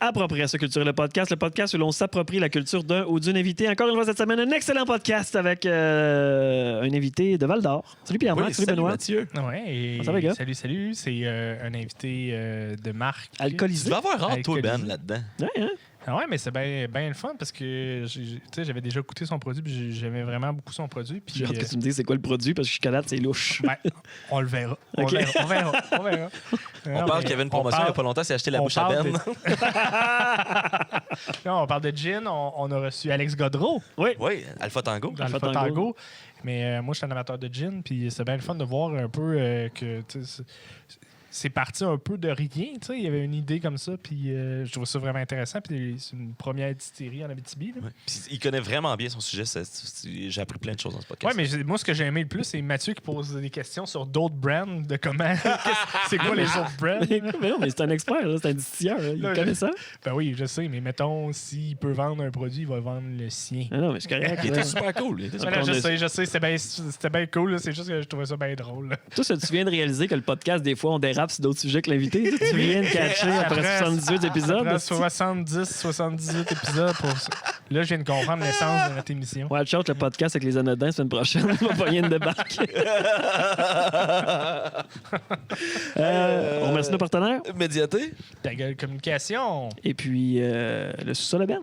Appropriation Culture, le podcast où l'on s'approprie la culture d'un ou d'une invitée. Encore une fois cette semaine, un excellent podcast avec un invité de Val-d'Or. Salut Pierre-Marc, salut Benoît. Mathieu. Ouais, Ça va, gars? salut. C'est un invité de marque. Alcoolisé. Tu vas avoir hâte, toi, Ben, Alcoolisé. là-dedans. Ouais, hein? Ah ouais, mais c'est bien le fun parce que j'avais déjà goûté son produit puis j'aimais vraiment beaucoup son produit. Puis, J'ai hâte que tu me dises c'est quoi le produit parce que chocolat, c'est louche. ben, on le verra. On Ok. verra. On parle qu'il y avait une promotion il n'y a pas longtemps, c'est acheter la bouche à Ben. Non, on parle de gin. On a reçu Alex Godreau Oui. Oui, Alpha Tango. dans le Alpha Tango. Tango. Mais moi, je suis un amateur de gin. Puis c'est bien le fun de voir un peu que c'est parti un peu de rien. Tu sais, il y avait une idée comme ça. Puis je trouve ça vraiment intéressant. Puis c'est une première distillerie en Abitibi. Là. Ouais. Puis il connaît vraiment bien son sujet. J'ai appris plein de choses dans ce podcast. Ouais, mais moi, ce que j'ai aimé le plus, c'est Mathieu qui pose des questions sur d'autres brands, de comment. C'est quoi les autres brands? Mais non, mais c'est un expert, là, c'est un distilleur. Là. Il Là, connaît ça. Ben oui, je sais, mais mettons, s'il peut vendre un produit, il va vendre le sien. Ah non, mais c'est correct. Il là. était super cool. Il était super Voilà, cool. je sais, c'était bien cool. Là. C'est juste que je trouvais ça bien drôle. Là. Toi, ça, tu viens de réaliser que le podcast, des fois, on dérape sur d'autres sujets que l'invité. Tu viens de catcher après 78 épisodes. Après 78 épisodes. Là, je viens de comprendre l'essence de notre émission. Watch out, le podcast avec les anodins, semaine prochaine. On va pogner une débarque. On remercie nos partenaires. Médiaté. Ta gueule communication. Et puis, le sous-sol à Ben.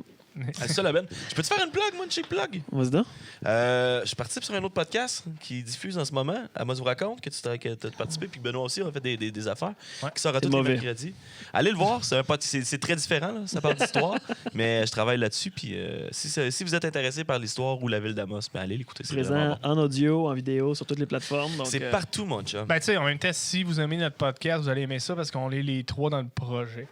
C'est ça, la Ben. Je peux te faire une plug, moi, une cheap plug? Vas-y donc. Je participe sur un autre podcast qui diffuse en ce moment, Amos vous raconte, que tu as participé, puis Benoît aussi, on a fait des affaires, qui sort à C'est tous les mauvais. mercredis. Allez le voir, c'est très différent, là, ça parle d'histoire, mais je travaille là-dessus, puis si vous êtes intéressé par l'histoire ou la ville d'Amos, ben allez l'écouter, c'est Présent vraiment bon. en audio, en vidéo, sur toutes les plateformes. Donc, C'est partout, mon chum. Ben, tu sais, en même temps, si vous aimez notre podcast, vous allez aimer ça parce qu'on est les trois dans le projet.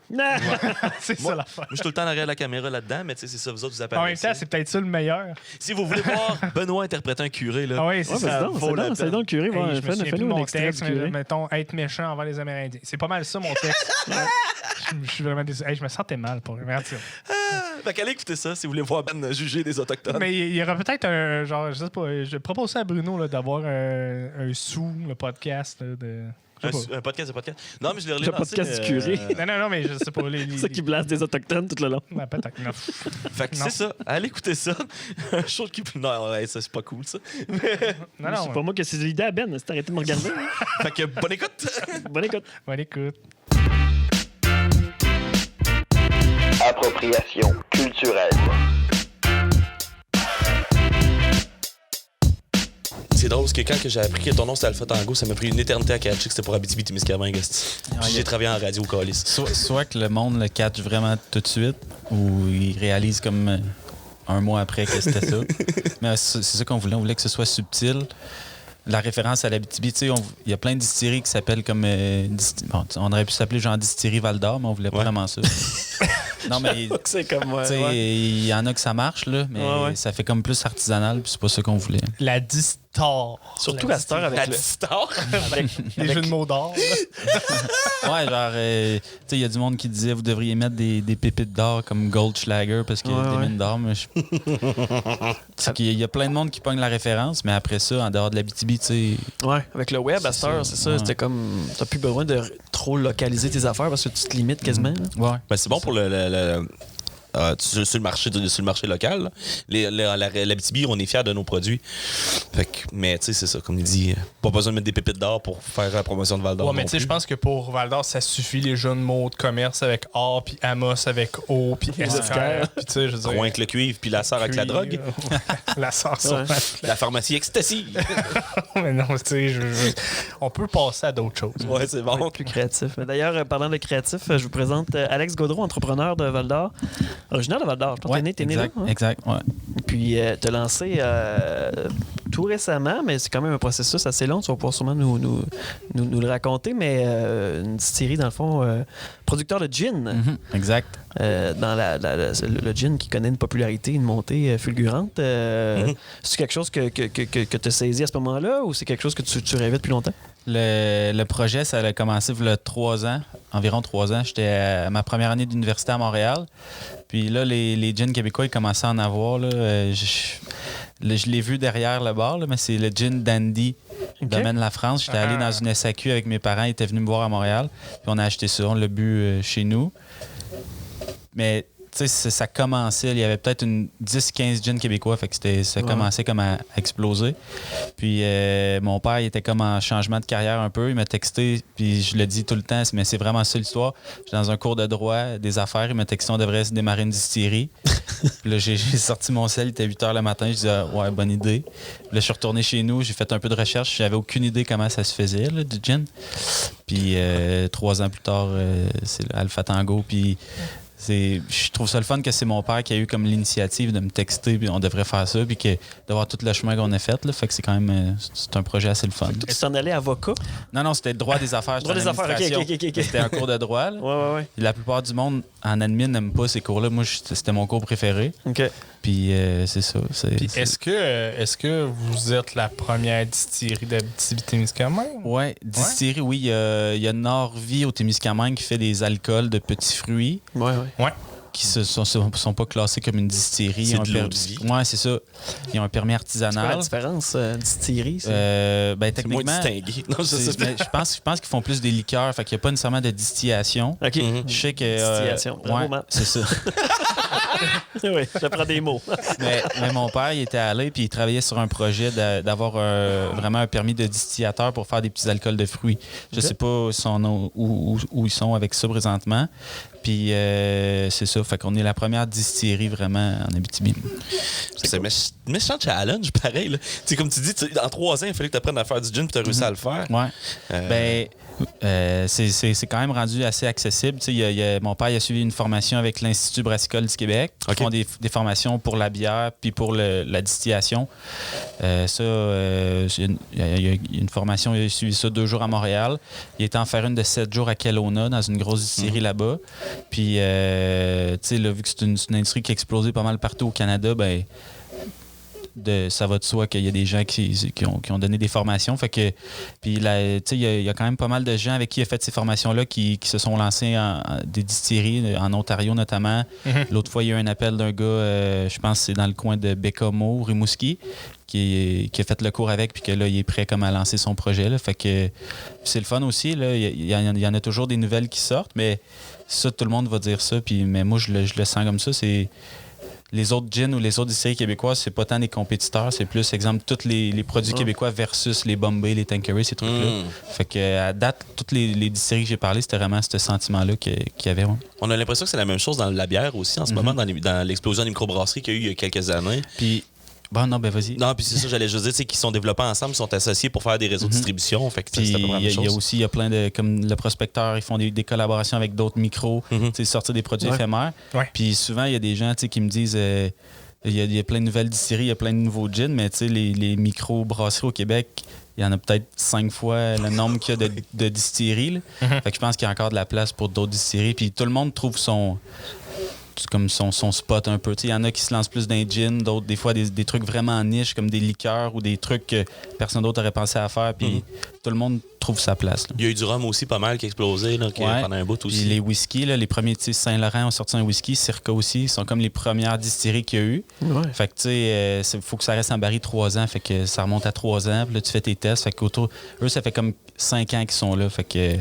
C'est ça l'affaire. Moi, je suis tout le temps en arrière de la caméra là-dedans, mais tu sais, c'est ça, vous autres, vous En apparaissez. même temps, c'est peut-être ça le meilleur. Si vous voulez voir Benoît interpréter un curé, là, Ah oui, c'est Ouais, ça. vas-y donc, c'est donc le curé. Hey, va, je me souviens plus de fais-nous un mon extrait texte, du mais curé. mettons, être méchant envers les Amérindiens. C'est pas mal ça, mon texte. Je suis vraiment déçu. Hey, je me sentais mal pour merci. fait qu'allez écouter ça si vous voulez voir Ben juger des Autochtones. Mais il y aura peut-être un genre, je sais pas, je propose ça à Bruno là, d'avoir un sous, le podcast. Là, de... je sais pas. Un podcast. Non, mais je l'ai Le relancé. podcast du curé. Non, mais je sais pas. C'est ça qui blasse des Autochtones tout le long. Ben, peut-être. Non. Fait que Non. c'est ça. Allez écouter ça. Un show qui. Non, ouais, ça, c'est pas cool, ça. Non, C'est pas moi qui ai ces idées à Ben. C'est arrêté de me regarder. Fait que bonne écoute. Bonne écoute. Bonne écoute. Appropriation culturelle. C'est drôle parce que quand j'ai appris que ton nom c'était Alpha Tango, ça m'a pris une éternité à catcher que c'était pour Abitibi-Témiscamingue. Puis j'ai travaillé en radio au Calice. Soit que le monde le catch vraiment tout de suite, ou il réalise comme un mois après que c'était ça. Mais c'est ça qu'on voulait. On voulait que ce soit subtil. La référence à l'Abitibi, tu sais, il y a plein de distilleries qui s'appellent comme... bon, on aurait pu s'appeler genre distillerie Val-d'Or, mais on voulait pas vraiment ça. Non, mais... C'est comme moi. Tu sais, il y en a que ça marche, là, mais Ouais. ça fait comme plus artisanal, puis c'est pas ça qu'on voulait. La Distar. Surtout à cette heure avec La le... star. Les jeux de mots d'or. Ouais, genre, tu sais, il y a du monde qui disait vous devriez mettre des pépites d'or comme Goldschlager parce qu'il y a des mines d'or, mais c'est qu'il y a plein de monde qui pogne la référence, mais après ça, en dehors de l'Abitibi, tu sais. Ouais, avec le web, à cette heure, c'est ça. Ouais. C'était comme... T'as plus besoin de trop localiser tes affaires parce que tu te limites quasiment. là. Ouais. Ben, c'est bon pour sur le marché local. L'Abitibi, on est fiers de nos produits. Fait que, mais tu sais, c'est ça, comme il dit, pas besoin de mettre des pépites d'or pour faire la promotion de Val d'Or. Ouais, mais non tu sais, plus. je pense que pour Val d'Or, ça suffit les jeux de mots de commerce avec A, puis Amos avec O, puis SR. Puis tu sais, je veux dire. Coin avec le cuivre puis la sœur avec la drogue. La sœur sur La pharmacie Ecstasy. Mais non, tu sais, on peut passer à d'autres choses. Ouais, c'est bon. Plus créatif. D'ailleurs, parlant de créatif, je vous présente Alex Godreau, entrepreneur de Val-d'Or. Originaire de Val-d'Or. Je pense que t'es né là. exact, Hein? exact, ouais. Puis, t'as lancé tout récemment, mais c'est quand même un processus assez long. Tu vas pouvoir sûrement nous le raconter, mais une distillerie, dans le fond, producteur de gin. Mhm, exact. Dans le gin qui connaît une popularité, une montée fulgurante. C'est quelque chose que tu as saisi à ce moment-là ou c'est quelque chose que tu rêvais depuis longtemps? Le projet, ça a commencé il y a 3 ans, environ 3 ans. J'étais à ma première année d'université à Montréal. Puis là, les gins québécois, ils commençaient à en avoir. Là. Je l'ai vu derrière le bar, là, mais c'est le gin Dandy, domaine La France. J'étais allé dans une SAQ avec mes parents, ils étaient venus me voir à Montréal. Puis on a acheté ça, on l'a bu chez nous. Mais tu sais, ça commençait. Il y avait peut-être une 10-15 gins québécois. Fait que ça commençait comme à exploser. Puis mon père, il était comme en changement de carrière un peu. Il m'a texté, puis je le dis tout le temps, mais c'est vraiment ça l'histoire. J'étais dans un cours de droit, des affaires. Il m'a texté, on devrait se démarrer une distillerie. Puis là, j'ai sorti mon sel, il était 8 h le matin. Je disais, ouais, bonne idée. Puis là, je suis retourné chez nous, j'ai fait un peu de recherche. J'avais aucune idée comment ça se faisait, là, du gin. Puis 3 ans plus tard, c'est Alpha Tango. Puis je trouve ça le fun que c'est mon père qui a eu comme l'initiative de me texter, puis on devrait faire ça, puis d'avoir tout le chemin qu'on a fait. Là, fait que c'est quand même c'est un projet assez le fun. Tu t'en allais avocat? Non, c'était droit des affaires. Droit des affaires, ok. C'était un cours de droit. Là. Ouais. La plupart du monde en admin n'aime pas ces cours-là. Moi, c'était mon cours préféré. OK. Puis c'est ça. Puis est-ce que vous êtes la première distillerie d'Abitibi-Témiscamingue? Oui, distillerie, oui. Il y a Nord-Vie au Témiscamingue qui fait des alcools de petits fruits. Ouais. Qui sont pas classés comme une distillerie. C'est de l'eau de vie. Oui, c'est ça. Ils ont un permis artisanal. C'est quoi la différence, distillerie? Techniquement, c'est moins distingué. Non, je pense qu'ils font plus des liqueurs, fait qu'il n'y a pas nécessairement de distillation. OK. Je sais que... Distillation. Bravo, Matt. c'est ça. Oui, j'apprends des mots. mais mon père, il était allé puis il travaillait sur un projet d'avoir vraiment un permis de distillateur pour faire des petits alcools de fruits. Je sais pas où ils sont avec ça présentement. Puis c'est ça, fait qu'on est la première distillerie vraiment en Abitibi. C'est un méchant challenge, pareil. Tu sais, comme tu dis, en 3 ans, il fallait que tu apprennes à faire du gin puis tu as réussi à le faire. Ouais. C'est quand même rendu assez accessible. Mon père il a suivi une formation avec l'Institut brassicole du Québec. Qui font des formations pour la bière puis pour la distillation. Il y a une formation, il a suivi ça 2 jours à Montréal. Il était en faire une de 7 jours à Kelowna, dans une grosse distillerie là-bas. Puis, vu que c'est une industrie qui a explosé pas mal partout au Canada, ça va de soi qu'il y a des gens qui ont donné des formations. Fait que, puis il y a quand même pas mal de gens avec qui il a fait ces formations-là qui se sont lancés en des distilleries, en Ontario notamment. L'autre fois, il y a eu un appel d'un gars, je pense que c'est dans le coin de Bécomo, Rimouski, qui a fait le cours avec, puis que là, il est prêt comme à lancer son projet. Là. Fait que c'est le fun aussi. Là. Il y en a toujours des nouvelles qui sortent, mais ça, tout le monde va dire ça. Mais moi, je le sens comme ça. C'est les autres gins ou les autres distilleries québécoises, c'est pas tant des compétiteurs, c'est plus, exemple, tous les produits québécois versus les Bombay, les Tanqueray, ces trucs-là. Fait que à date, toutes les distilleries que j'ai parlé, c'était vraiment ce sentiment-là qu'il y avait. Ouais. On a l'impression que c'est la même chose dans la bière aussi en ce moment, dans l'explosion des microbrasseries qu'il y a eu il y a quelques années. Puis vas-y. Non, puis c'est ça, j'allais juste dire, qu'ils sont développés ensemble, ils sont associés pour faire des réseaux de distribution. Fait que c'est à peu près la même chose. Il y a plein de, comme le prospecteur, ils font des collaborations avec d'autres micros, sortir des produits éphémères. Ouais. Puis souvent, il y a des gens qui me disent, il y a plein de nouvelles distilleries, il y a plein de nouveaux gins, mais les micro-brasseries au Québec, il y en a peut-être 5 fois le nombre qu'il y a de distilleries. Fait que je pense qu'il y a encore de la place pour d'autres distilleries. Puis tout le monde trouve son spot un peu. Il y en a qui se lancent plus dans les gins, d'autres, des fois, des trucs vraiment niche, comme des liqueurs ou des trucs que personne d'autre aurait pensé à faire. Puis tout le monde trouve sa place. Là. Il y a eu du rhum aussi pas mal qui a explosé pendant un bout aussi. Puis les whiskies, les premiers, Saint-Laurent ont sorti un whisky, Circa aussi, ils sont comme les premières distilleries qu'il y a eu. Ouais. Fait que, il faut que ça reste en baril 3 ans, fait que ça remonte à 3 ans. Puis là, tu fais tes tests, fait qu'autour, eux, ça fait comme 5 ans qu'ils sont là. Fait que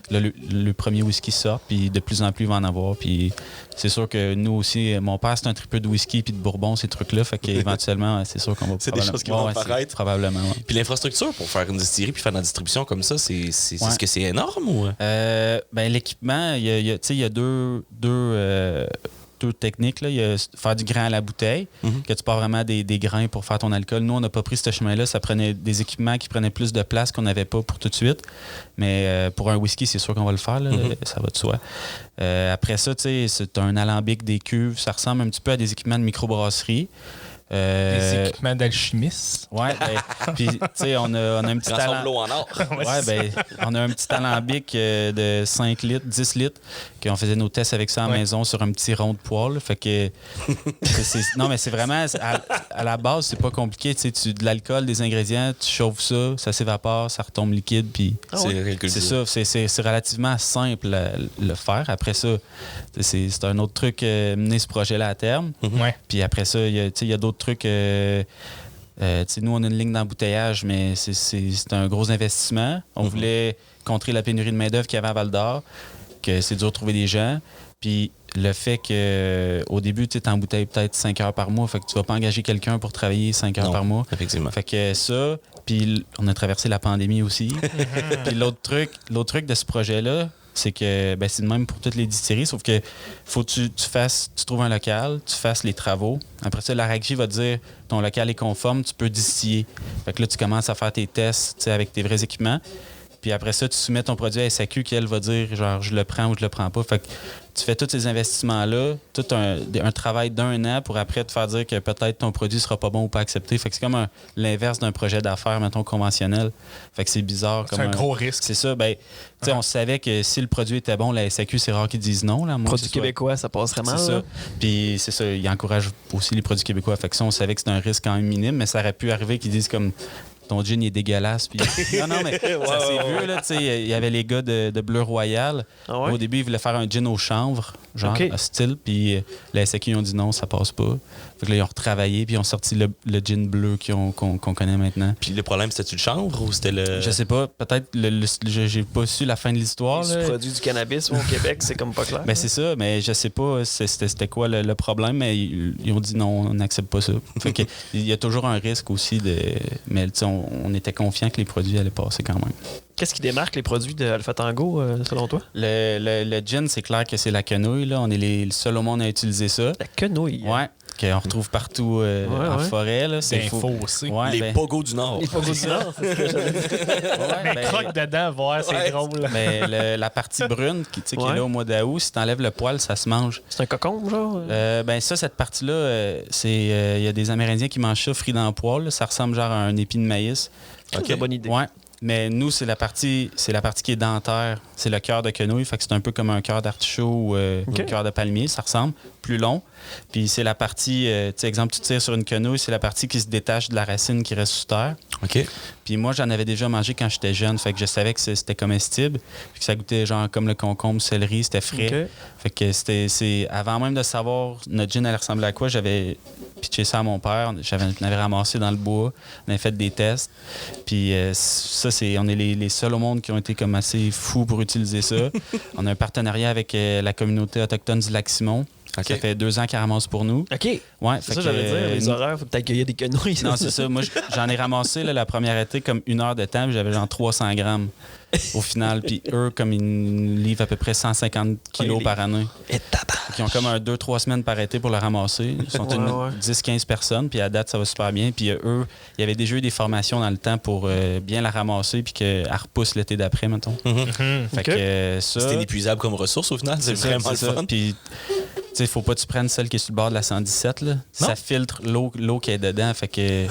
là, le premier whisky sort, puis de plus en plus, il va en avoir. Puis c'est sûr que nous aussi, mon père, c'est un tripeux de whisky puis de bourbon, ces trucs-là. Fait qu'éventuellement, c'est sûr qu'on va c'est des choses qui vont apparaître. Probablement. Ouais. Puis l'infrastructure pour faire une distillerie puis faire de la distribution comme ça, est-ce que c'est énorme ou? L'équipement, il y a deux techniques. Là. Il y a faire du grain à la bouteille, que tu pars vraiment des grains pour faire ton alcool. Nous, on n'a pas pris ce chemin-là. Ça prenait des équipements qui prenaient plus de place qu'on n'avait pas pour tout de suite. Mais pour un whisky, c'est sûr qu'on va le faire. Là. Ça va de soi. Après ça, c'est un alambic, des cuves. Ça ressemble un petit peu à des équipements de microbrasserie. Des équipements d'alchimistes. Ouais, puis tu sais, on a un petit transforme l'eau en or. On a un petit alambic de 5 litres, 10 litres, qu'on faisait nos tests avec ça à la maison sur un petit rond de poêle. Fait que non, mais c'est vraiment à la base, c'est pas compliqué. Tu de l'alcool, des ingrédients, tu chauffes ça s'évapore, ça retombe liquide, puis c'est ça. C'est relativement simple le faire. Après ça, c'est un autre truc mener ce projet-là à terme. Puis après ça, il y a d'autres trucs. Nous, on a une ligne d'embouteillage, mais c'est un gros investissement. On voulait contrer la pénurie de main-d'œuvre qu'il y avait à Val-d'Or, que c'est dur de trouver des gens. Puis le fait que au début, tu embouteilles peut-être 5 heures par mois, fait que tu vas pas engager quelqu'un pour travailler 5 heures Non, par mois. effectivement. Fait que ça, puis on a traversé la pandémie aussi. Puis l'autre truc de ce projet-là, c'est que c'est le même pour toutes les distilleries, sauf que faut que tu trouves un local, tu fasses les travaux. Après ça, la RACJ va te dire ton local est conforme, tu peux distiller. Fait que là, tu commences à faire tes tests avec tes vrais équipements. Puis après ça, tu soumets ton produit à SAQ qui, elle, va dire genre je le prends ou je le prends pas. Fait que tu fais tous ces investissements-là, tout un travail d'un an pour après te faire dire que peut-être ton produit sera pas bon ou pas accepté. Fait que c'est comme l'inverse d'un projet d'affaires, mettons, conventionnel. Fait que c'est bizarre. C'est un gros risque. C'est ça. On savait que si le produit était bon, la SAQ, c'est rare qu'ils disent non. Là, Produits québécois, ça passerait mal. C'est ça. Puis c'est ça, ils encouragent aussi les produits québécois. Fait que ça, on savait que c'était un risque quand même minime, mais ça aurait pu arriver qu'ils disent comme ton gin il est dégueulasse. Puis... non, mais ça s'est vu, là. Il y avait les gars de Bleu Royal. Ah ouais? Au début, ils voulaient faire un gin au chanvre, genre, style. Puis la SAQ, ils ont dit non, ça passe pas. Fait que là, ils ont retravaillé, puis ils ont sorti le gin bleu qu'on connaît maintenant. Puis le problème, c'était-tu le chanvre ou c'était le. Je sais pas. Peut-être, j'ai pas su la fin de l'histoire. Les produits du cannabis au Québec, c'est comme pas clair. C'est ça, mais je sais pas c'était quoi le problème, mais ils ont dit non, on n'accepte pas ça. Fait que, il y a toujours un risque aussi de. Mais on était confiant que les produits allaient passer quand même. Qu'est-ce qui démarque les produits de Alpha Tango, selon toi? Le gin, c'est clair que c'est la quenouille. Là. On est les seuls au monde à utiliser ça. La quenouille? Ouais. Qu'on retrouve partout en forêt. Là. C'est faux aussi. Ouais, les pogos du Nord. Les pogos du Nord, c'est ce que j'avais dit. Mais croque dedans, voir, c'est drôle. Mais la partie brune qui est là au mois d'août, si t'enlèves le poil, ça se mange. C'est un cocon, genre? Cette partie-là, il y a des Amérindiens qui mangent ça frit dans le poil. Là. Ça ressemble genre à un épi de maïs. C'est une bonne idée. Ouais. Mais nous, c'est la partie qui est dentaire. C'est le cœur de quenouille. Fait que c'est un peu comme un cœur d'artichaut ou un cœur de palmier. Ça ressemble. Plus long. Puis c'est la partie, exemple, tu tires sur une quenouille, c'est la partie qui se détache de la racine qui reste sous terre. OK. Puis moi, j'en avais déjà mangé quand j'étais jeune. Fait que je savais que c'était comestible. Puis que ça goûtait genre comme le concombre, céleri. C'était frais. Okay. Fait que avant même de savoir notre gin allait ressembler à quoi, j'avais pitché ça à mon père. J'en avais ramassé dans le bois. On avait fait des tests. Puis on est les seuls au monde qui ont été comme assez fous pour utiliser ça. On a un partenariat avec la communauté autochtone du Lac-Simon. Okay. Ça fait 2 ans qu'elle ramasse pour nous. OK. Ouais, c'est ça, j'allais dire. Les horaires, faut peut-être qu'il y ait des quenouilles. Non, c'est ça. Moi, j'en ai ramassé la première été comme 1 heure de temps, puis j'avais genre 300 grammes au final. Puis eux, comme ils livrent à peu près 150 kilos par année. Et ils ont comme 2-3 semaines par été pour le ramasser. Ils sont 10-15 personnes, puis à date, ça va super bien. Puis eux, il y avait déjà eu des formations dans le temps pour bien la ramasser, puis qu'elle repousse l'été d'après, mettons. Fait que ça... C'est inépuisable comme ressource au final. C'est vraiment le fun. Puis, il ne faut pas que tu prennes celle qui est sur le bord de la 117. Là. Ça filtre l'eau qui est dedans. Fait que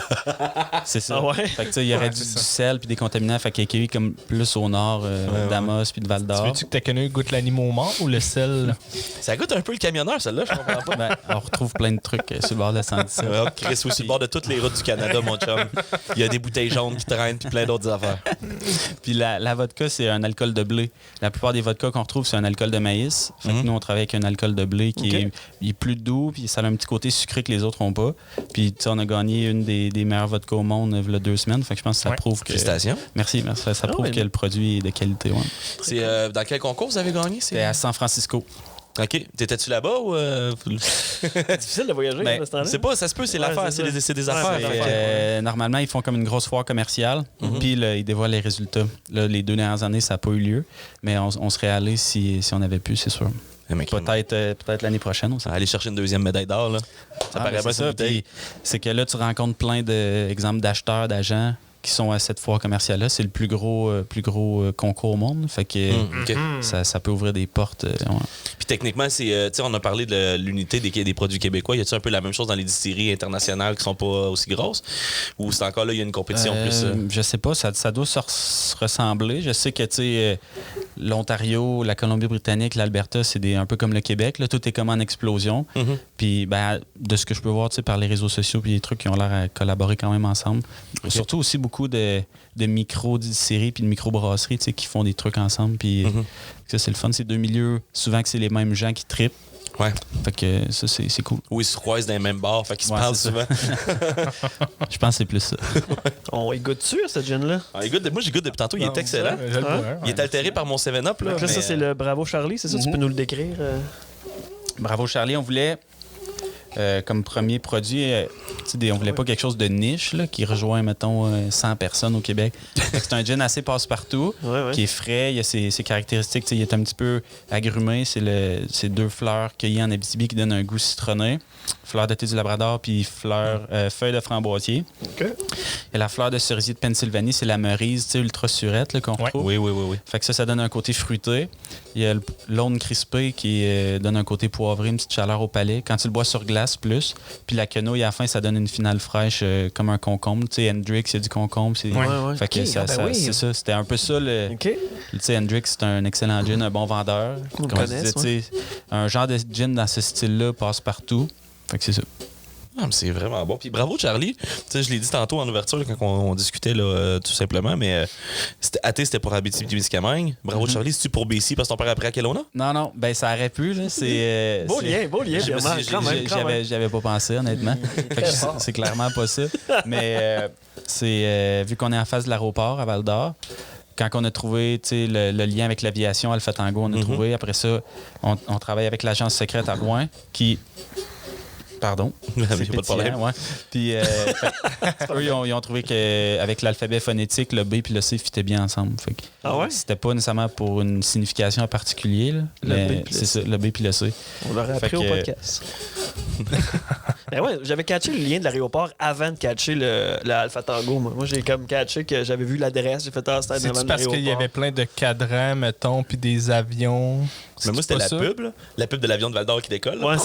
c'est ça. Ah ouais? Fait que il y aurait du sel puis des contaminants. Fait qu'il y a comme plus au nord d'Amos puis de Val-d'Or. Veux-tu que ta quenouille goûte l'animal mort ou le sel? Ça goûte un peu le camionneur, celle-là, je comprends pas. On retrouve plein de trucs sur le bord de la 117. Chris, sur le bord de toutes les routes du Canada, mon chum. Il y a des bouteilles jaunes qui traînent puis plein d'autres affaires. Puis la vodka, c'est un alcool de blé. La plupart des vodkas qu'on retrouve, c'est un alcool de maïs. Fait que nous, on travaille avec un alcool de blé qui il est plus doux, puis ça a un petit côté sucré que les autres n'ont pas. Puis on a gagné une des meilleures vodkas au monde il y a 2 semaines. Fait que je pense que ça prouve que... Félicitations. Merci. Ça prouve que le produit est de qualité. Ouais. C'est dans quel concours vous avez gagné? C'était à San Francisco. OK. T'étais-tu là-bas ou... C'est difficile de voyager dans ce temps-là. C'est pas, ça se peut, c'est l'affaire. C'est des affaires. Normalement, ils font comme une grosse foire commerciale, puis là, ils dévoilent les résultats. Là, les 2 dernières années, ça n'a pas eu lieu, mais on serait allé si on avait pu, c'est sûr. Peut-être l'année prochaine aussi. Aller chercher une 2e médaille d'or, là. Ça paraît pas ça. C'est que là, tu rencontres plein d'exemples d'acheteurs, d'agents qui sont à cette foire commerciale-là. C'est le plus gros concours au monde. Fait que ça peut ouvrir des portes. Puis techniquement, on a parlé de l'unité des produits québécois. Y a-t-il un peu la même chose dans les distilleries internationales qui sont pas aussi grosses? Ou c'est encore là, il y a une compétition plus... Je sais pas. Ça doit se ressembler. Je sais que l'Ontario, la Colombie-Britannique, l'Alberta, c'est un peu comme le Québec. Là. Tout est comme en explosion. Puis de ce que je peux voir par les réseaux sociaux puis les trucs qui ont l'air à collaborer quand même ensemble. Surtout aussi beaucoup de micro-distilleries puis de micro-brasseries qui font des trucs ensemble. Puis ça, c'est le fun. C'est 2 milieux, souvent que c'est les mêmes gens qui trippent. Ouais. Fait que ça, c'est cool. Ou ils se croisent dans les mêmes bars, fait qu'ils se parlent souvent. Je pense que c'est plus ça. On y goûte sûr, cette gin-là? Moi, j'y goûte depuis tantôt. Il est excellent. Il est altéré par mon 7-Up. Là, ça, c'est le Bravo Charlie, c'est ça? Tu peux nous le décrire? Bravo Charlie, on voulait, comme premier produit, on voulait pas quelque chose de niche là, qui rejoint, mettons, 100 personnes au Québec. C'est un gin assez passe-partout, qui est frais, il y a ses caractéristiques, il est un petit peu agrumé, c'est 2 fleurs cueillies en Abitibi qui donnent un goût citronné. Fleur de thé du Labrador puis feuille de framboisier. OK. Et la fleur de cerisier de Pennsylvanie, c'est la merise ultra surette là, qu'on retrouve. Oui. Fait que ça donne un côté fruité. Il y a l'aune crispée qui donne un côté poivré, une petite chaleur au palais. Quand tu le bois sur glace, plus. Puis la quenouille, à la fin, ça donne une finale fraîche comme un concombre. Tu sais, Hendrix, il y a du concombre. Fait que c'est ça. C'était un peu ça. Tu sais, Hendrix, c'est un excellent gin, un bon vendeur. On Comme connaît, je disais, un genre de gin dans ce style-là passe partout. Fait que c'est ça. Ah, mais c'est vraiment bon. Puis bravo, Charlie. Tu sais, je l'ai dit tantôt en ouverture là, quand on discutait là, tout simplement, mais c'était pour Abitibi-Témiscamingue. Bravo, Charlie. C'est-tu pour BC parce que ton père a pris à Kelowna? Non, ben ça aurait pu. Là. Beau lien, vraiment. Quand même. J'avais pas pensé, honnêtement. Fait que c'est clairement pas ça. Mais vu qu'on est en face de l'aéroport à Val-d'Or, quand on a trouvé le lien avec l'aviation, Alpha Tango, on a trouvé. Après ça, on travaille avec l'agence secrète à Rouen qui... Pardon. Pas de problème. Ouais. Puis, eux, ils ont trouvé qu'avec l'alphabet phonétique, le B et le C fitaient bien ensemble. Fait que, c'était pas nécessairement pour une signification en particulier. Là, mais c'est ça, le B et le C. On l'aurait appris au podcast. Ben ouais, j'avais catché le lien de l'aéroport avant de catcher le Alpha Tango. Moi, j'ai comme catché que j'avais vu l'adresse. J'ai fait c'était C'est parce qu'il y avait plein de cadrans, mettons, puis des avions. Mais moi, c'était la pub, là. La pub de l'avion de Val-d'Or qui décolle. Là. Ouais,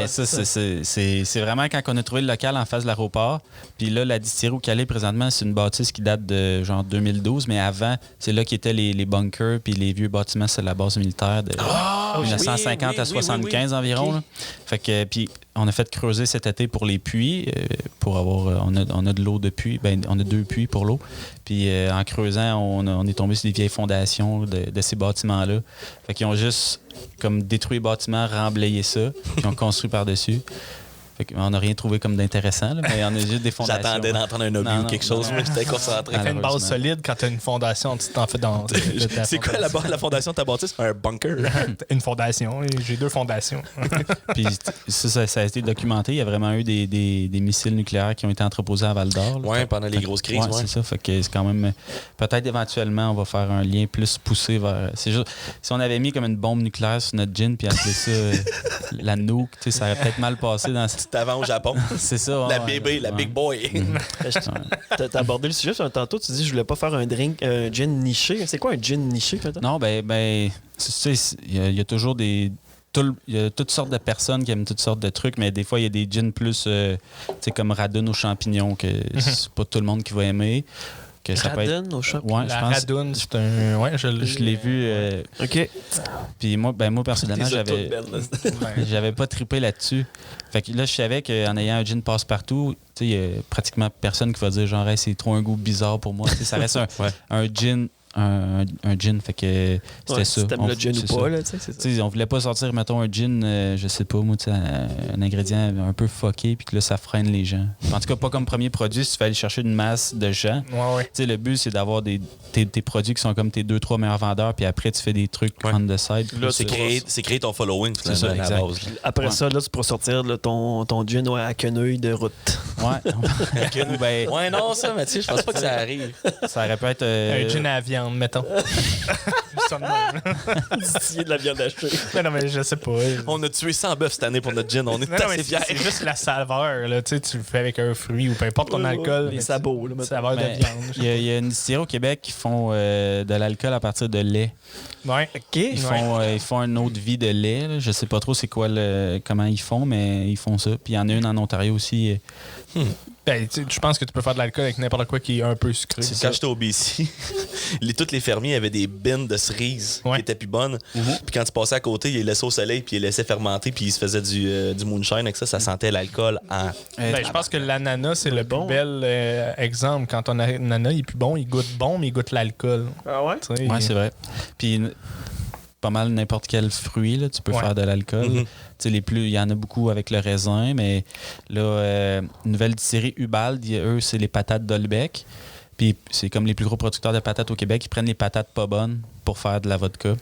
c'est ça. C'est vraiment quand on a trouvé le local en face de l'aéroport. Puis là, la distillerie où elle est présentement, c'est une bâtisse qui date de genre 2012. Mais avant, c'est là qu'étaient les bunkers puis les vieux bâtiments sur la base militaire de 1950 à 75 environ. Okay. Là. Fait que, puis on a fait creuser cet été pour les puits, pour avoir... On a de l'eau de puits. Ben, on a 2 puits pour l'eau. Puis en creusant, on est tombé sur des vieilles fondations de ces bâtiments-là. Fait qu'ils ont juste comme détruit les bâtiments, remblayé ça, puis ont construit par-dessus. On n'a rien trouvé comme d'intéressant, là, mais on a juste des fondations. J'attendais d'entendre un obus ou quelque chose, mais j'étais concentré. Tu fais une base solide quand tu as une fondation, tu t'en fais dans. C'est quoi la fondation de ta bâtisse? Un bunker? Une fondation. J'ai 2 fondations. Puis ça a été documenté. Il y a vraiment eu des missiles nucléaires qui ont été entreposés à Val-d'Or. Oui, pendant les grosses crises. Ouais, c'est ça. Fait que c'est quand même. Peut-être éventuellement, on va faire un lien plus poussé vers. C'est juste. Si on avait mis comme une bombe nucléaire sur notre gin puis appelé ça la nuke, ça aurait peut-être mal passé dans. Avant au Japon. C'est ça. La bébé, la big boy. T'as abordé le sujet tantôt, tu dis je voulais pas faire un gin niché. C'est quoi un gin niché, peut-être? Non, ben il y a toujours il y a toutes sortes de personnes qui aiment toutes sortes de trucs, mais des fois, il y a des gins plus comme Radun aux champignons que c'est pas tout le monde qui va aimer. Que ça Radun aux champignons? Ouais, la Radun, c'est un... Ouais, je l'ai vu. OK. Puis moi, personnellement, j'avais pas trippé là-dessus. Fait que là, je savais qu'en ayant un gin passe-partout, il y a pratiquement personne qui va dire genre hey, c'est trop un goût bizarre pour moi. Ça reste un gin. Un gin, fait que c'était ça. Si t'aimes le gin ou pas, là, c'est ça. On voulait pas sortir, mettons, un gin, je sais pas, moi, un ingrédient un peu fucké, puis que là, ça freine les gens. En tout cas, pas comme premier produit, si tu fais aller chercher une masse de gens. Le but, c'est d'avoir tes produits qui sont comme tes 2-3 meilleurs vendeurs, puis après, tu fais des trucs on the side. Là, c'est créer ton following, finalement, ça, à la base. Après ça, là, tu pourras sortir là, ton gin à quenouille de route. Ouais. Ouais, non, ça, Mathieu, je pense pas que ça arrive. Ça aurait pu être... Un gin à la viande, mettons. Distiller de la viande hachée. Non, mais je sais pas. On a tué 100 bœufs cette année pour notre gin. On est assez fiers. C'est juste la saveur. Là. Tu le fais avec un fruit ou peu importe ton alcool. Les sabots. Là, saveur de viande. Il y a une distillerie au Québec qui font de l'alcool à partir de lait. Ouais. OK. Ils font une autre vie de lait. Là. Je sais pas trop c'est quoi comment ils font, mais ils font ça. Puis il y en a une en Ontario aussi. Ben, je pense que tu peux faire de l'alcool avec n'importe quoi qui est un peu sucré. Quand j'étais au BC, tous les fermiers avaient des bines de cerises qui étaient plus bonnes. Puis quand tu passais à côté, ils les laissaient au soleil, puis ils les laissaient fermenter, puis ils se faisaient du moonshine avec ça. Ça sentait l'alcool en... je pense que l'ananas, c'est le plus bel exemple. Quand ton ananas il est plus bon, il goûte bon, mais il goûte l'alcool. Ah ouais? Oui, c'est vrai. Puis pas mal n'importe quel fruit, là, tu peux faire de l'alcool. Il y en a beaucoup avec le raisin, mais là, une nouvelle distillerie Ubald, eux, c'est les patates d'Olbec. Puis c'est comme les plus gros producteurs de patates au Québec, ils prennent les patates pas bonnes pour faire de la vodka.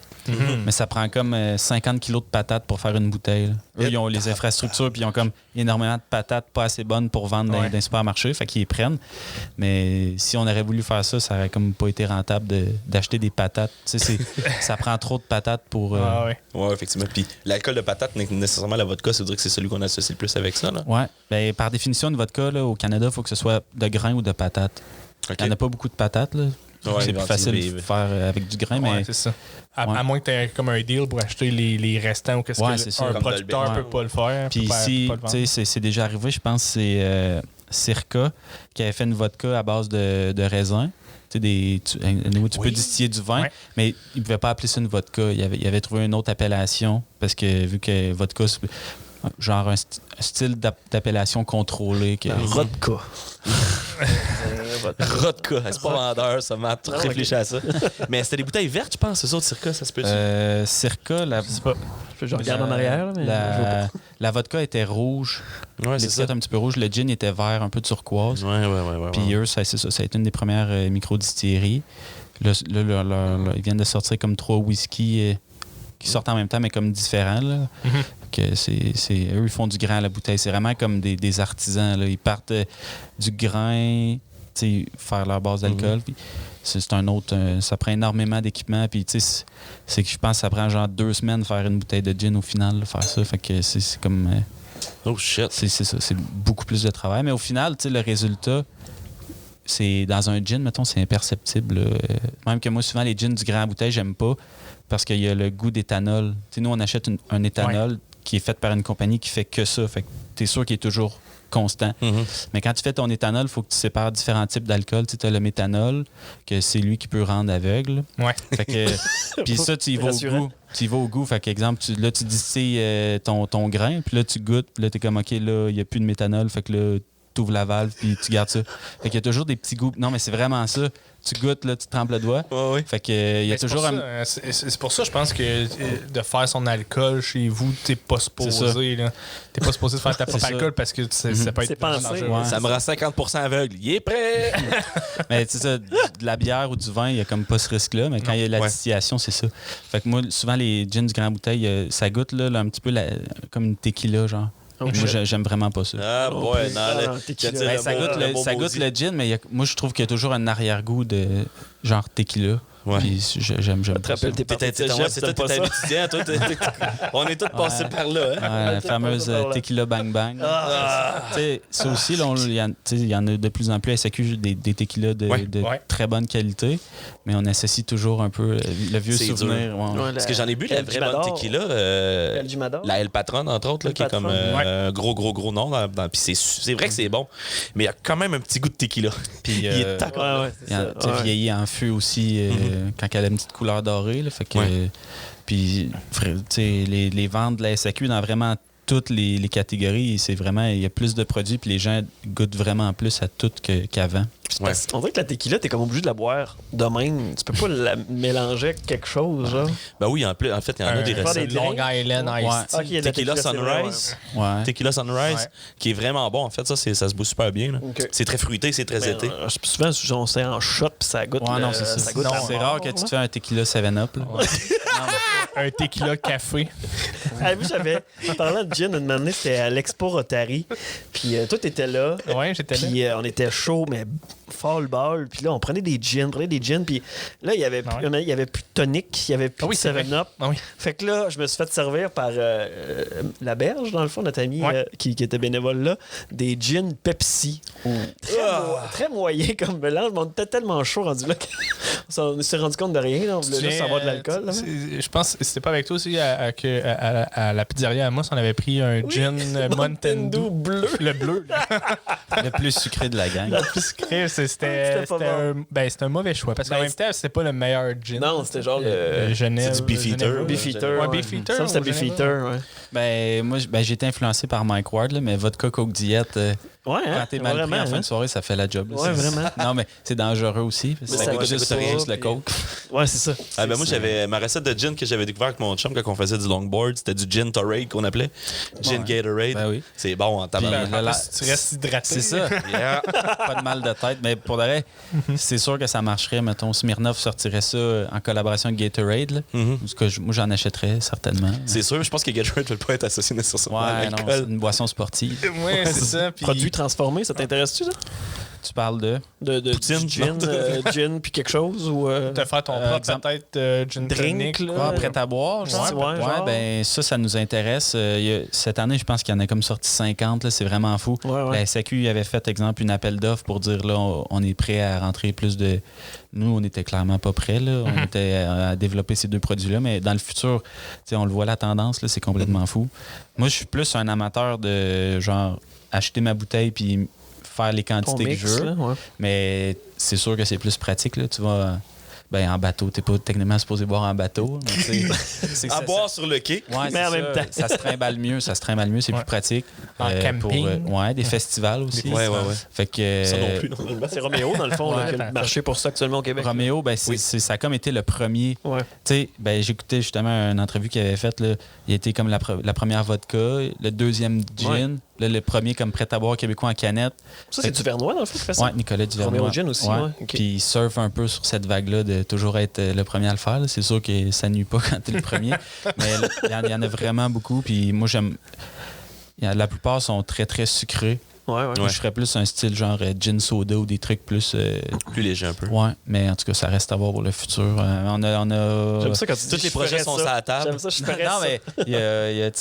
Mais ça prend comme 50 kilos de patates pour faire une bouteille. Là. Eux, ils ont les infrastructures, puis ils ont comme énormément de patates pas assez bonnes pour vendre dans les supermarchés, fait qu'ils les prennent. Mais si on aurait voulu faire ça, ça aurait comme pas été rentable d'acheter des patates. Tu sais, ça prend trop de patates pour... Ouais, effectivement. Puis l'alcool de patate, nécessairement la vodka, ça veut dire que c'est celui qu'on associe le plus avec ça. Là. Ouais. Ben, par définition, une vodka, là, au Canada, il faut que ce soit de grain ou de patates. OK. Il n'y en a pas beaucoup de patates. Là. Ouais, c'est plus facile de faire avec du grain, mais... c'est ça. À moins que tu aies comme un deal pour acheter les restants ou qu'est-ce c'est ça. un Comme producteur Dolby. peut pas le faire. Puis ici, tu sais, c'est déjà arrivé, je pense, c'est Circa qui avait fait une vodka à base de raisin. Tu peux distiller du vin, mais il ne pouvait pas appeler ça une vodka. Il avait trouvé une autre appellation parce que vu que vodka, c'est genre un style d'appellation contrôlé. Vodka. Rodka, c'est pas vendeur, ça m'a réfléchi à ça. Mais c'était des bouteilles vertes, je pense, eux autres, Circa, ça se peut. Circa, Je regarde en arrière, là, mais la vodka était rouge. Ouais, c'est ça. L'étiquette un petit peu rouge. Le gin était vert, un peu turquoise. Ouais. Puis eux, c'est ça. Ça a été une des premières micro-distilleries. Là, ils viennent de sortir comme 3 whisky qui sortent en même temps, mais comme différents. Là. Que eux, ils font du grain à la bouteille. C'est vraiment comme des artisans. Là. Ils partent du grain, faire leur base d'alcool. Puis c'est un autre... ça prend énormément d'équipement. Puis c'est que je pense que ça prend genre 2 semaines faire une bouteille de gin au final, là, faire ça. Fait que c'est comme... oh shit. C'est ça. C'est beaucoup plus de travail. Mais au final, le résultat... C'est dans un gin, mettons, c'est imperceptible. Même que moi, souvent, les gins du grand à bouteille, j'aime pas parce qu'il y a le goût d'éthanol. Nous, on achète un éthanol qui est fait par une compagnie qui fait que ça. Fait que t'es sûr qu'il est toujours constant. Mais quand tu fais ton éthanol, il faut que tu sépares différents types d'alcool. Tu as le méthanol, que c'est lui qui peut rendre aveugle. Fait que, puis ça, tu y vas au goût. Tu y vas au goût. Fait qu'exemple, tu distilles ton grain, puis là, tu goûtes, puis là, t'es comme, OK, là, il n'y a plus de méthanol. Fait que là, t'ouvres la valve puis tu gardes ça. Fait qu'il y a toujours des petits goûts. Non, mais c'est vraiment ça. Tu goûtes, là, tu te trempes le doigt. Fait que il y a toujours c'est pour ça, je pense que de faire son alcool chez vous, t'es pas supposé. T'es pas supposé de faire ta propre alcool parce que ça peut être pensé. Ça me rend 50% aveugle. Il est prêt! Mais tu sais ça, de la bière ou du vin, il y a comme pas ce risque-là. Mais quand il y a la distillation, c'est ça. Fait que moi, souvent, les gins du grand bouteille, ça goûte là, un petit peu comme une tequila, genre. Moi, j'aime vraiment pas ça. Ah, ouais, ça goûte le gin, mais moi, je trouve qu'il y a toujours un arrière-goût de genre tequila. Puis j'aime pas ça. T'es étudiant, toi. On est tous passés par là. Hein? La fameuse tequila bang bang. Ça aussi, il y en a de plus en plus à SAQ des tequilas de très bonne qualité, mais on associe toujours un peu le vieux souvenir. Parce que j'en ai bu la vraie bonne tequila. La El Patron, entre autres, là, qui est comme un gros nom. Puis c'est vrai que c'est bon, mais il y a quand même un petit goût de tequila. Puis il est tac. Vieilli en feu aussi. Quand elle a une petite couleur dorée. Là, fait que, puis, les ventes de la SAQ dans vraiment toutes les catégories, c'est vraiment, il y a plus de produits, puis les gens goûtent vraiment plus à tout qu'avant. On dirait que la tequila, t'es comme obligé de la boire de même. Tu peux pas la mélanger avec quelque chose, genre. Ben oui, en fait, il y en a des recettes. Long Island Iced Tea. Tequila Sunrise. Tequila Sunrise, qui est vraiment bon. En fait, ça se boit super bien. C'est très fruité, c'est très été. Souvent, on sait en shot, puis ça goûte. Non, c'est ça. C'est rare que tu te fais un tequila 7-Up. Un tequila café. En parlant de gin, une année, c'était à l'Expo Rotary. Puis toi, t'étais là. Ouais, j'étais là. Puis on était chaud, mais fall ball. Puis là, on prenait des gins. Puis là, il y avait plus de tonic, il y avait plus de 7-Up. Fait que là, je me suis fait servir par la Berge, dans le fond, notre ami qui était bénévole là, des gins Pepsi. Très moyen comme mélange. On était tellement chaud rendu là qu'on s'est rendu compte de rien. Là. On voulait juste avoir de l'alcool. Je pense que c'était pas avec toi aussi à la pizzeria à Mousse, on avait pris un gin Mountain Dew bleu. Le bleu. Le plus sucré de la gang. Le plus sucré, c'était un mauvais choix. Parce qu'en même temps, c'était pas le meilleur gin. Non, c'était genre le Genève. C'est du Beefeater. Beefeater. Beefeater. Ça, c'était Beefeater, Moi, j'ai été influencé par Mike Ward, là, mais vodka Coke Diet. Ouais, quand t'es mal pris en fin de soirée, ça fait la job. Ouais, vraiment. Non, mais c'est dangereux aussi. Ça goûte juste le coke. Ouais, c'est ça. Ah, ben moi, j'avais ma recette de gin que j'avais découvert avec mon chum quand on faisait du longboard. C'était du gin Torade qu'on appelait. Gin Gatorade. Ben oui. C'est bon en tabac. Tu restes hydraté. C'est ça. Yeah. Pas de mal de tête. Mais pour de vrai, c'est sûr que ça marcherait. Mettons, Smirnoff sortirait ça en collaboration avec Gatorade. Là. Parce que moi, j'en achèterais certainement. C'est sûr. Je pense que Gatorade ne veut pas être associé nécessairement à Ouais, non, c'est une boisson sportive. Oui, c'est ça. Puis... Produits transformés, ça t'intéresse-tu, ça? Tu parles de Poutine, du gin puis quelque chose ou te faire ton propre exemple, peut-être gin drink, tonic là. prêt à boire, genre. Ouais, ben ça nous intéresse. Cette année, je pense qu'il y en a comme sorti 50, là, c'est vraiment fou. Ouais. La SAQ avait fait, exemple, une appel d'offres pour dire là, on est prêt à rentrer plus de. Nous, on était clairement pas prêts. Là. On était à développer ces deux produits-là, mais dans le futur, on le voit, la tendance, là, c'est complètement fou. Moi, je suis plus un amateur de genre acheter ma bouteille puis faire les quantités que je veux. Là, ouais. Mais c'est sûr que c'est plus pratique. Là. Tu vas en bateau. Tu n'es pas techniquement supposé boire en bateau. Mais à boire sur le quai. Ouais, mais en même temps. Ça se trimballe mieux. C'est plus pratique. En camping. Pour, des festivals aussi. Ouais. Fait que, Ça non plus, normalement. C'est Roméo, dans le fond, là, qui a marché pour ça actuellement au Québec. Roméo, ça a comme été le premier. Ouais. J'écoutais justement une entrevue qu'il avait faite. Là. Il était comme la première vodka, le deuxième gin, là, le premier comme prêt-à-boire québécois en canette. Ça, c'est Duvernois, dans le fond, qui fait ça? Oui, Nicolas Duvernois. Roméo Gin aussi, ouais. Okay. Puis il surfe un peu sur cette vague-là de toujours être le premier à le faire. Là. C'est sûr que ça nuit pas quand t'es le premier. Mais il y en a vraiment beaucoup. Puis moi, j'aime... La plupart sont très, très sucrés. Ouais. Moi, je ferais plus un style genre gin soda ou des trucs plus léger un peu. Ouais, mais en tout cas, ça reste à voir pour le futur. On a... J'aime ça quand tu dis tous les projets sont sur la table. J'aime ça, je ferais non, mais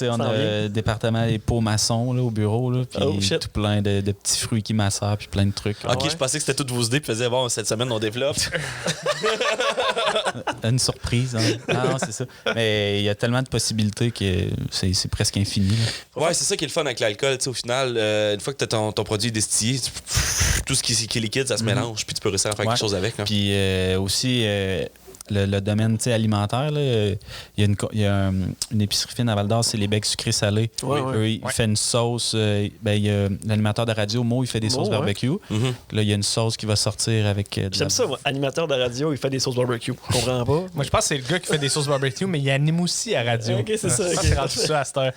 on a le département des pots maçons là, au bureau, là, puis tout plein de petits fruits qui macèrent, puis plein de trucs. Ok, je pensais que c'était toutes vos idées, puis faisais bon, cette semaine on développe. Une surprise. Hein. Non, c'est ça. Mais il y a tellement de possibilités que c'est presque infini. Là. Ouais, c'est ça qui est le fun avec l'alcool. Au final, une fois que tu as ton produit destillé, tout ce qui est liquide, ça se mélange, puis tu peux réussir à faire quelque chose avec. Hein. Puis aussi, le domaine alimentaire, là, il y a une épicerie fine à Val-d'Or, c'est les becs sucrés salés. Il fait une sauce. Il y a l'animateur de radio, Mo, il fait des sauces barbecue. Là, il y a une sauce qui va sortir avec. J'aime ça, moi. Animateur de radio, il fait des sauces barbecue. Je comprends pas. Moi, je pense que c'est le gars qui fait des sauces barbecue, mais il anime aussi à radio. Ok, c'est ça. C'est rendu ça à cette heure.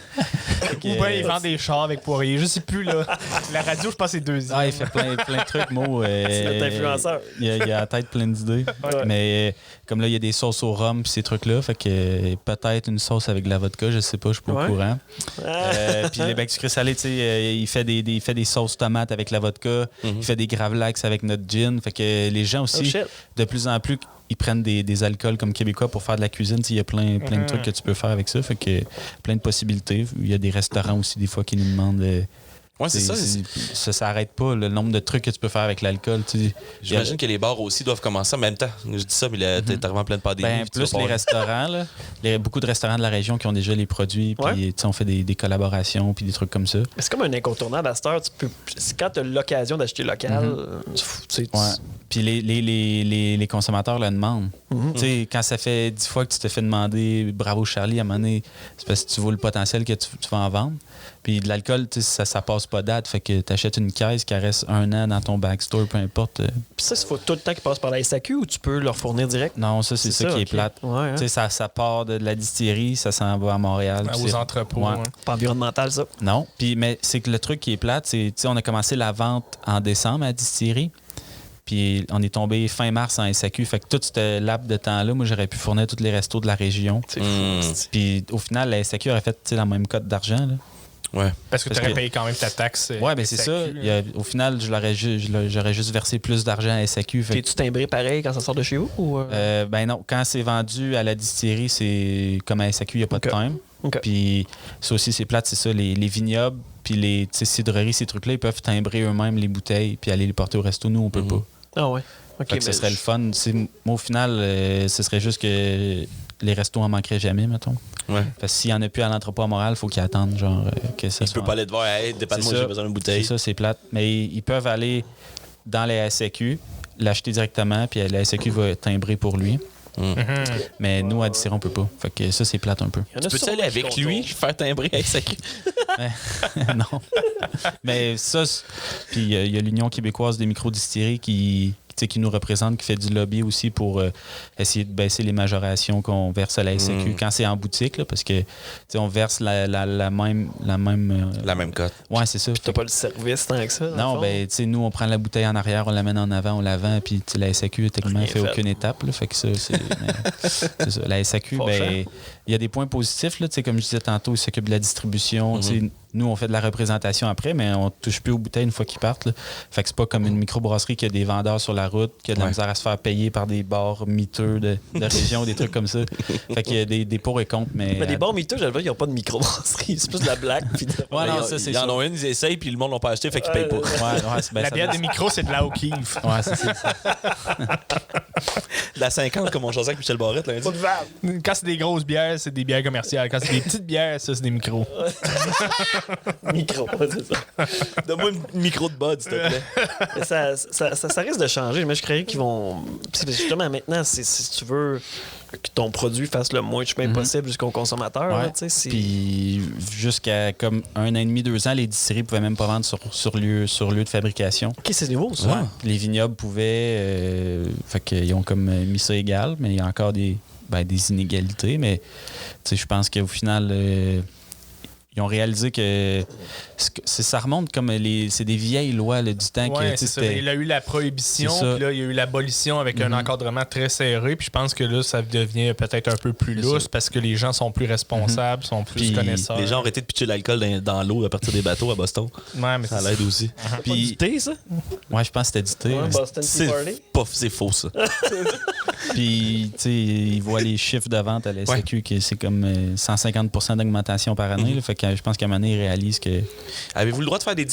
Ou bien il vend des chars avec Poirier. Je sais plus, là. La radio, je pense que c'est deuxième. Ah, il fait plein de trucs, Mo. C'est notre influenceur. Il a la tête pleine d'idées. Mais comme là, il y a des sauces au rhum puis ces trucs-là. Fait que peut-être une sauce avec de la vodka, je sais pas, je suis pas au courant. Puis les becs sucrés salés, tu sais, il fait des sauces tomates avec la vodka. Il fait des gravlax avec notre gin. Fait que les gens aussi, de plus en plus, ils prennent des alcools comme québécois pour faire de la cuisine. Il y a plein de trucs que tu peux faire avec ça. Fait que plein de possibilités. Il y a des restaurants aussi, des fois, qui nous demandent... Ouais, c'est ça. Ça s'arrête pas, le nombre de trucs que tu peux faire avec l'alcool. J'imagine que les bars aussi doivent commencer en même temps. Je dis ça, mais t'es vraiment plein de pandémies. Plus les restaurants, là. Beaucoup de restaurants de la région qui ont déjà les produits, puis on fait des collaborations, puis des trucs comme ça. C'est comme un incontournable à cette heure. Quand tu as l'occasion d'acheter local, Puis les consommateurs le demandent. Quand ça fait 10 fois que tu te fais demander bravo Charlie, à un moment donné, c'est parce que tu vois le potentiel que tu vas en vendre. Puis de l'alcool, ça passe pas date. Fait que tu achètes une caisse qui reste 1 an dans ton backstore, peu importe. Puis ça, il faut tout le temps qu'ils passent par la SAQ ou tu peux leur fournir direct? Non, ça, c'est ça qui est plate. Ouais, hein? Ça part de la distillerie, ça s'en va à Montréal. Aux entrepôts. Ouais. Pas environnemental, ça? Non. Mais c'est que le truc qui est plate, c'est on a commencé la vente en décembre à la distillerie. Puis on est tombé fin mars en SAQ. Fait que tout ce laps de temps-là, moi, j'aurais pu fournir tous les restos de la région. C'est fou. Puis au final, la SAQ aurait fait la même cote d'argent. Là. Ouais. Parce que tu aurais payé quand même ta taxe. Ouais, ben c'est ça. Au final, j'aurais juste versé plus d'argent à SAQ. T'es-tu timbré pareil quand ça sort de chez vous? Ou ben non. Quand c'est vendu à la distillerie, c'est comme à SAQ, il n'y a pas de time. Puis ça aussi, c'est plate, c'est ça. Les vignobles, puis les cidreries, ces trucs-là, ils peuvent timbrer eux-mêmes les bouteilles puis aller les porter au resto. Nous, on peut pas. Ah ouais. Fait que ce serait le fun. Moi, au final, ce serait juste que les restos en manqueraient jamais, mettons. Ouais. Parce que s'il n'y en a plus à l'entrepôt à Montréal, il faut qu'ils attendent, genre, que ça soit... Tu peux pas aller te voir, hey, dépanne-moi, j'ai besoin d'une bouteille. C'est ça, c'est plate. Mais ils peuvent aller dans la SAQ, l'acheter directement, puis la SAQ va timbrer pour lui. Mais nous, à Distillerie, on peut pas. Fait que ça, c'est plate un peu. Tu peux aller avec lui, faire timbrer à SAQ? Non. Mais ça, puis il y a l'Union québécoise des microdistilleries qui nous représente, qui fait du lobby aussi pour essayer de baisser les majorations qu'on verse à la SAQ quand c'est en boutique, là, parce que on verse la même cote. Ouais, c'est ça. Puis t'as pas le service tant que ça. Non, ben, tu sais, nous, on prend la bouteille en arrière, on l'amène en avant, on la vend, puis la SAQ, techniquement, fait aucune étape. Là, fait que ça, c'est ça. La SAQ, ben, il y a des points positifs, là, comme je disais tantôt, ils s'occupent de la distribution. Nous, on fait de la représentation après, mais on touche plus aux bouteilles une fois qu'ils partent. Là. Fait que c'est pas comme une microbrasserie qui a des vendeurs sur la route, qui a de la misère à se faire payer par des bars miteux de région, des trucs comme ça. Fait qu'il y a des pour et contre. Mais des bars miteux, j'avais ils n'ont pas de microbrasserie. C'est plus de la blague. Non, ça, c'est ils en ont une, ils essayent, puis le monde l'a pas acheté, fait qu'ils payent pas. La bière des micros, c'est de la O'Keeffe. Ouais, c'est ça. La 50, comme on jasait avec Michel Barrette lundi. Quand c'est des grosses bières, c'est des bières commerciales. Quand c'est des petites bières, ça, c'est des micros. Micro, c'est ça. Donne-moi une micro de bud, s'il te plaît. Ça risque de changer, mais je croyais qu'ils vont. Justement, maintenant, si tu veux que ton produit fasse le moins de chemin possible jusqu'au consommateur. Ouais. Là, puis jusqu'à comme 1 an et demi, 2 ans, les distilleries pouvaient même pas vendre sur lieu de fabrication. OK, c'est nouveau, ça. Ouais. Les vignobles pouvaient. Fait qu'ils ont comme mis ça égal, mais il y a encore des inégalités. Mais je pense qu'au final. Ils ont réalisé que ça remonte comme c'est des vieilles lois là, du temps. Ouais, c'est ça. Il y a eu la prohibition, puis là, il y a eu l'abolition avec un encadrement très serré. Puis je pense que là, ça devient peut-être un peu plus lousse parce que les gens sont plus responsables, sont plus connaisseurs. Les gens ont arrêté de pitcher de l'alcool dans l'eau à partir des bateaux à Boston. Ouais, mais ça l'aide aussi. Puis du thé, ça? Ouais, je pense que c'était du thé. Ouais, Boston Tea Party? C'est faux, ça. Puis, tu sais, ils voient les chiffres de vente à la SAQ, que c'est comme 150% d'augmentation par année. Là, fait que je pense qu'à un moment donné, ils réalisent que... Avez-vous le droit de faire des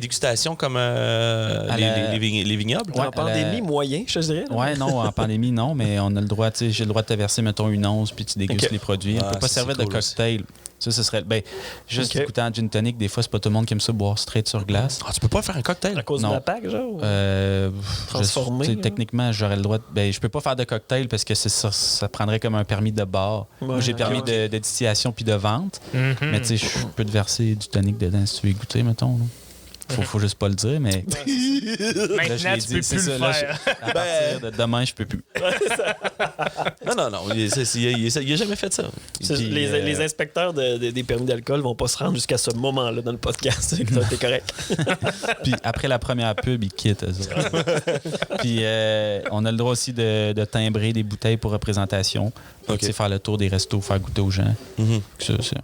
dégustations comme les vignobles? En pandémie, moyen, je dirais. Oui, non, en pandémie, non, mais on a le droit, tu sais, j'ai le droit de te verser, mettons, une once, puis tu dégustes les produits. On peut pas servir de cocktail. Ça, ce serait. Ben, juste écouter en gin tonic, des fois, c'est pas tout le monde qui aime ça boire straight sur glace. Ah, tu peux pas faire un cocktail à cause de la PAC, genre? Transformé. Techniquement, j'aurais le droit. Ben, je peux pas faire de cocktail parce que ça prendrait comme un permis de bar. Moi, j'ai permis de distillation puis de vente. Mais tu sais, je peux te verser du tonic dedans si tu veux y goûter, mettons. Là. Faut juste pas le dire, mais. Maintenant, tu peux plus le faire. À partir de demain, je peux plus. Non. Il a jamais fait ça. Les inspecteurs des permis d'alcool vont pas se rendre jusqu'à ce moment-là dans le podcast. T'es correct. Puis après la première pub, ils quittent. Puis on a le droit aussi de timbrer des bouteilles pour représentation. Okay. Faire le tour des restos, faire goûter aux gens.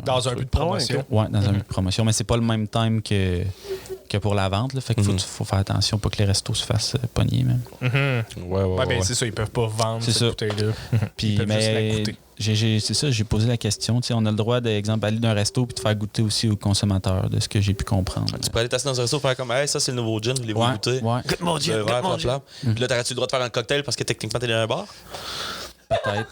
Dans un but de promotion. Oui, dans un but de promotion. Mais c'est pas le même time que pour la vente. Là. Fait qu'il faut faire attention pour que les restos se fassent pogner même. Ben, c'est ça, ils peuvent pas vendre cette bouteille-là. Puis, mais c'est ça, j'ai posé la question. T'sais, on a le droit, d'exemple, aller d'un resto et de faire goûter aussi aux consommateurs, de ce que j'ai pu comprendre. Tu peux aller t'asseoir dans un resto et faire comme hey, ça c'est le nouveau gin, voulez-vous goûter? Ouais. Goûte mon gin, Puis là, t'aurais-tu le droit de faire un cocktail parce que techniquement t'es dans un bar?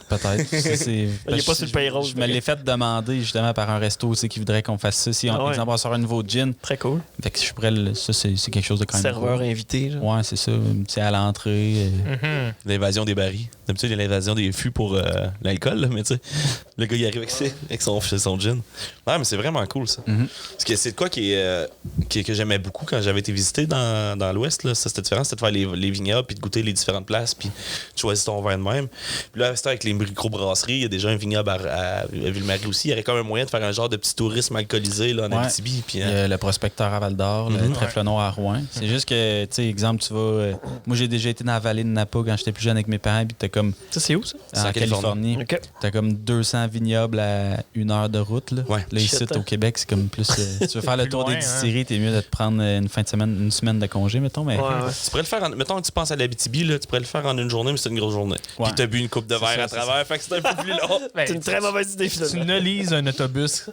Peut-être. Il n'est pas sur le payroll. Je me l'ai fait demander justement par un resto aussi qui voudrait qu'on fasse ça. Si on exemple, on sort un nouveau gin. Très cool. Fait que je pourrais ça, c'est quelque chose de quand même. Serveur invité. Genre. Ouais, c'est ça. C'est à l'entrée. L'invasion des barils. D'habitude, il y a l'invasion des fûts pour l'alcool, mais tu sais, le gars il arrive avec son gin. Ouais, mais c'est vraiment cool ça. Parce que c'est de quoi que j'aimais beaucoup quand j'avais été visité dans l'Ouest. Là. Ça, c'était différent, c'était de faire les vignobles puis de goûter les différentes places puis de choisir ton vin de même. Puis là, c'était avec les microbrasseries, il y a déjà un vignoble à Ville-Marie aussi. Il y aurait quand même moyen de faire un genre de petit tourisme alcoolisé là, en Abitibi. Puis, le prospecteur à Val-d'Or, le trèfle noir à Rouen. C'est juste que, tu sais, exemple, tu vas. Moi, j'ai déjà été dans la vallée de Napa quand j'étais plus jeune avec mes parents. Puis t'as comme. Ça, c'est où ça? En Californie. Okay. T'as comme 200 vignobles à 1 heure de route. Là, là ici, au Québec, c'est comme plus. Tu veux faire le tour des distilleries, t'es mieux de te prendre une semaine de congé, mettons. Mais... Tu pourrais le faire mettons que tu penses à l'Abitibi, là, tu pourrais le faire en une journée, mais c'est une grosse journée. Puis t'as bu une coupe de verre à travers, fait que c'est un peu plus long. C'est une très mauvaise idée, finalement. Tu nolises un autobus.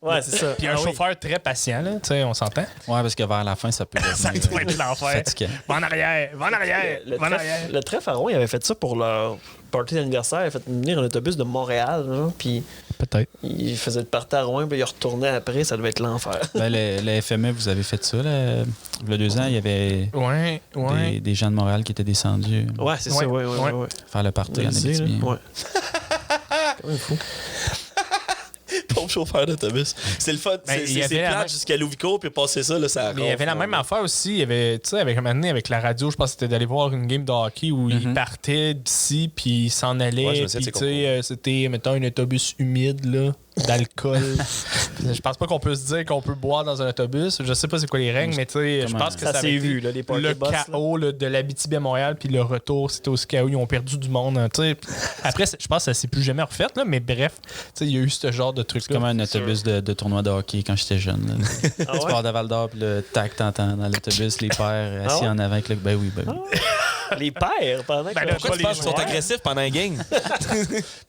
Ouais, c'est ça. Puis un chauffeur très patient, là, tu sais, on s'entend. Ouais, parce que vers la fin, ça peut devenir ça doit être l'enfer. Va en arrière. Le trèfle à Rouen, il avait fait ça pour leur party d'anniversaire. Il a fait venir un autobus de Montréal, genre, puis peut-être. Il faisait le party à Rouen, puis il retournait après, ça devait être l'enfer. Ben, le FME, vous avez fait ça, là. Il y a 2 ans, il y avait des gens de Montréal qui étaient descendus. Ouais, c'est ça, ouais. Faire le party en Abitibi. Ouais. C'est fou. Pauvre chauffeur d'autobus. C'est le fun. C'est plate jusqu'à Louvicourt, puis passer ça, là, ça. Mais il y avait la même affaire aussi. Il y avait, tu sais, avec un moment donné, avec la radio, je pense que c'était d'aller voir une game de hockey où il partait d'ici, puis il s'en allait. Puis, tu sais, c'était, mettons, un autobus humide, là, d'alcool. Je pense pas qu'on peut se dire qu'on peut boire dans un autobus. Je sais pas c'est quoi les règles, mais tu sais, je pense que ça s'est vu, là, les le chaos là, de l'Abitibi à Montréal, puis le retour, c'était aussi chaos. Ils ont perdu du monde. Hein, après, je pense que ça s'est plus jamais refait, là, mais bref, il y a eu ce genre de truc-là. C'est comme un autobus de tournoi de hockey quand j'étais jeune. Tu pars de Val-d'Or, puis le tac, t'entends dans l'autobus, les pères assis en avant avec le. Ben oui. Les pères, pendant que. Pourquoi tu penses qu'ils sont agressifs pendant un game?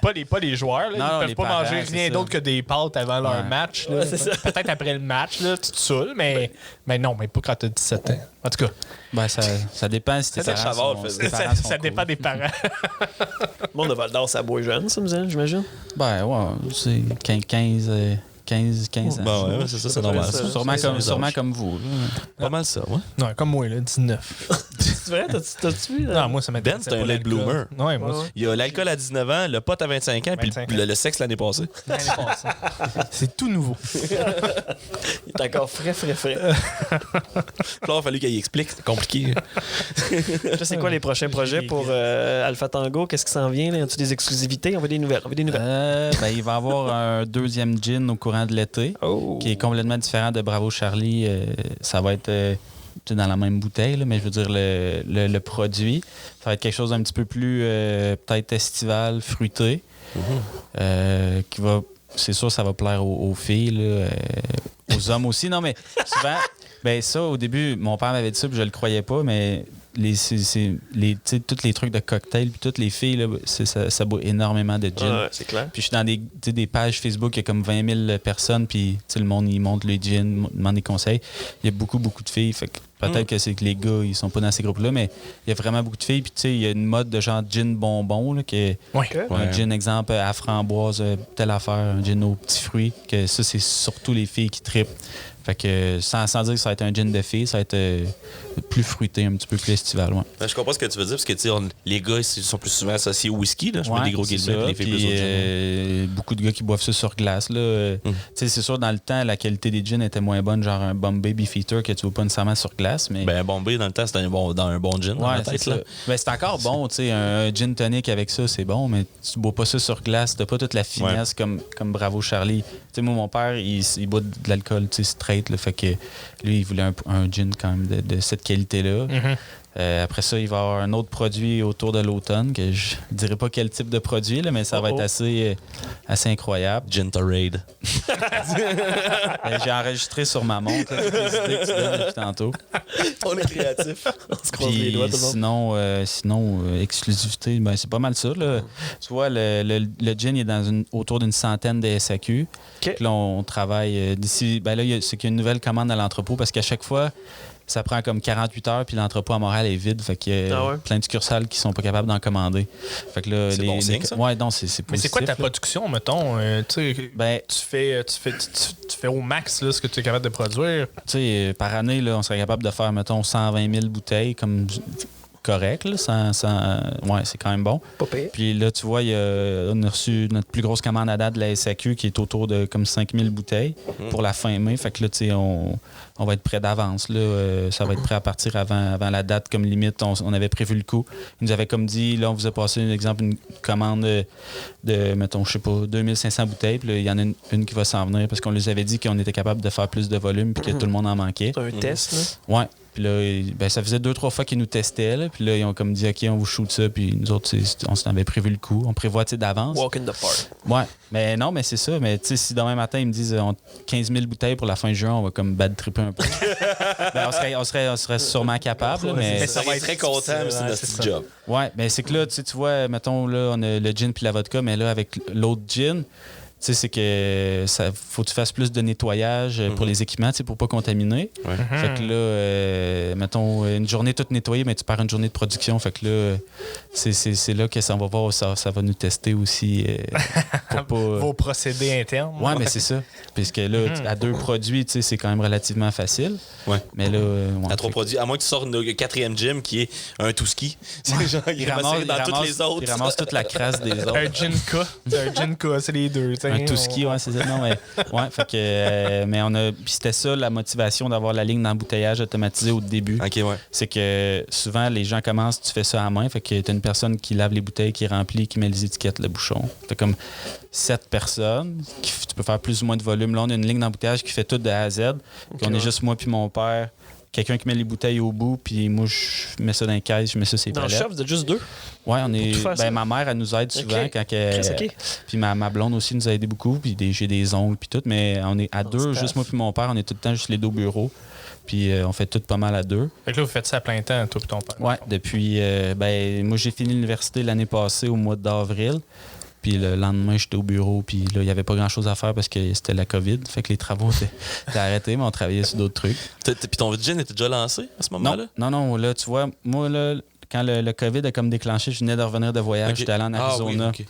pas les joueurs. Là. Non, ils peuvent pas manger rien d'autre que des pâtes avant leur match. Là. Peut-être après le match, là, tu te saoules, mais non, mais pas quand tu as 17 ans. En tout cas. Ben, ça dépend si tes parents sont ça dépend des parents. Le monde de Val-d'Or, ça boit jeune, ça, j'imagine? Ben, ouais, c'est 15 ans. Ben ouais, c'est ça, c'est normal. Sûrement comme vous. Pas mal ça, ouais. Non, comme moi, là, 19. C'est vrai? T'as-tu vu? Non, moi, ça m'intéresse. Ben, c'est un late bloomer. Ouais, moi. Il y a l'alcool à 19 ans, le pot à 25 ans, puis le sexe l'année passée. C'est tout nouveau. Il est encore frais. Là, il a fallu qu'il explique. C'est compliqué. Là, c'est quoi les prochains projets pour Alpha Tango? Qu'est-ce qui s'en vient? Y a-tu des exclusivités? On veut des nouvelles. Il va y avoir un deuxième gin au courant de l'été qui est complètement différent de Bravo Charlie. Ça va être dans la même bouteille, là, mais je veux dire, le produit, ça va être quelque chose d'un petit peu plus peut-être estival, fruité. Qui va, c'est sûr, ça va plaire aux filles, là, aux hommes aussi. Non, mais souvent, ben ça, au début, mon père m'avait dit ça, puis je le croyais pas, mais tous les trucs de cocktail, puis toutes les filles, là, ça boit énormément de gin. Ouais, c'est clair. Puis je suis dans des pages Facebook, il y a comme 20 000 personnes, puis le monde, ils montent le gin, demandent des conseils. Il y a beaucoup de filles, fait que peut-être que c'est que les gars, ils sont pas dans ces groupes-là, mais il y a vraiment beaucoup de filles. Puis tu sais, il y a une mode de genre gin bonbon, là, qui est un gin, exemple, à framboise, telle affaire, un gin aux petits fruits, que ça, c'est surtout les filles qui trippent. Fait que sans dire que ça va être un gin de filles, ça va être plus fruité, un petit peu plus estival. Ouais. Ben, je comprends ce que tu veux dire, parce que les gars ils sont plus souvent associés au whisky. Là. Je mets des gros guillemets, les filles plus au gin. Beaucoup de gars qui boivent ça sur glace. Là. C'est sûr, dans le temps, la qualité des gins était moins bonne, genre un Bombay Beefeater que tu ne vois pas nécessairement sur glace. Mais... Ben, Bombay, dans le temps, c'était un bon gin. Ouais, c'est ça. Ben, c'est encore bon. Un gin tonic avec ça, c'est bon, mais tu ne bois pas ça sur glace. Tu n'as pas toute la finesse comme Bravo Charlie. T'sais, moi, mon père, il boit de l'alcool straight. Là, fait que lui, il voulait un gin quand même de cette qualité-là. Après ça, il va y avoir un autre produit autour de l'automne, que je ne dirais pas quel type de produit, là, mais ça va être assez incroyable. Gin Torade. J'ai enregistré sur ma montre toutes les idées que tu donnes depuis tantôt. On est créatif. On se croise les doigts, tout le monde. Sinon, exclusivité, ben, c'est pas mal ça. Là. Tu vois, le gin est autour d'une centaine de SAQ. Puis là, on travaille d'ici. Ben là, c'est qu'il y a une nouvelle commande à l'entrepôt parce qu'à chaque fois, ça prend comme 48 heures, puis l'entrepôt à Montréal est vide. Fait qu'il y a plein de succursales qui sont pas capables d'en commander. Fait que là, c'est bon signe, ça? Ouais, non, c'est positif. Mais c'est quoi ta production, mettons? Tu fais au max là, ce que tu es capable de produire? Tu sais, par année, là, on serait capable de faire, mettons, 120 000 bouteilles, comme correct, là, ouais, c'est quand même bon. Pas pire. Puis là, tu vois, on a reçu notre plus grosse commande à date de la SAQ qui est autour de comme 5000 bouteilles pour la fin mai. Fait que là, tu sais, on va être prêt d'avance. Là. Ça va être prêt à partir avant la date comme limite. On avait prévu le coup. Ils nous avaient comme dit, là, on vous a passé, une commande de mettons, je sais pas, 2500 bouteilles. Puis là, il y en a une qui va s'en venir parce qu'on les avait dit qu'on était capable de faire plus de volume puis que tout le monde en manquait. C'est un test, là? Ouais. Puis là, ben, ça faisait 2-3 fois qu'ils nous testaient. Là. Puis là, ils ont comme dit, OK, on vous shoot ça. Puis nous autres, on s'en avait prévu le coup. On prévoit d'avance. Walk in the park. Ouais. Mais non, mais c'est ça. Mais tu sais, si demain matin, ils me disent 15 000 bouteilles pour la fin juin, on va comme bad tripper un peu. Ben, on serait sûrement capable. Mais ça va être très content, mais c'est notre job. Ouais, mais c'est que là, tu vois, mettons, là, on a le gin puis la vodka, mais là, avec l'autre gin, tu sais, c'est que faut que tu fasses plus de nettoyage pour les équipements, tu sais, pour pas contaminer. Ouais. Fait que là, mettons, une journée toute nettoyée, mais tu perds une journée de production. Fait que là, c'est là que ça va voir, ça va nous tester aussi. Vos procédés internes. Ouais, mais c'est ça. Puisque là, à 2 produits, tu sais, c'est quand même relativement facile. Ouais. Mais là, à 3 produits, à moins que tu sortes le 4e gym qui est un tout-ski. Ouais. Genre, il ramasse dans toutes les autres. Il ramasse toute la crasse des autres. Un gin K, c'est les deux. bain. Un tout ski, ouais, c'est ça. Non, mais, ouais, fait que, mais puis c'était ça la motivation d'avoir la ligne d'embouteillage automatisée au début. OK, ouais. C'est que souvent, les gens commencent, tu fais ça à main. Fait que t'as une personne qui lave les bouteilles, qui remplit, qui met les étiquettes, le bouchon. T'as comme 7 personnes. Tu peux faire plus ou moins de volume. Là, on a une ligne d'embouteillage qui fait tout de A à Z. Okay, on est juste moi puis mon père. Quelqu'un qui met les bouteilles au bout, puis moi, je mets ça dans les caisses, je mets ça sur les palettes. Dans le shop, vous êtes juste 2? Oui, on est. Ma mère, elle nous aide souvent. Quand puis ma blonde aussi nous a aidé beaucoup, puis j'ai des ongles, puis tout. Mais on est à 2, juste moi puis mon père, on est tout le temps juste les 2 au bureau. Puis on fait tout pas mal à 2. Fait que là, vous faites ça à plein temps, toi et ton père? Oui, depuis. Moi, j'ai fini l'université l'année passée au mois d'avril. Puis le lendemain, j'étais au bureau, puis là, il n'y avait pas grand-chose à faire parce que c'était la COVID. Fait que les travaux étaient arrêtés, mais on travaillait sur d'autres trucs. Puis ton gin était déjà lancé à ce moment-là? Non, là, tu vois, moi, là, quand le COVID a comme déclenché, je venais de revenir de voyage, j'étais allé en Arizona. Oui,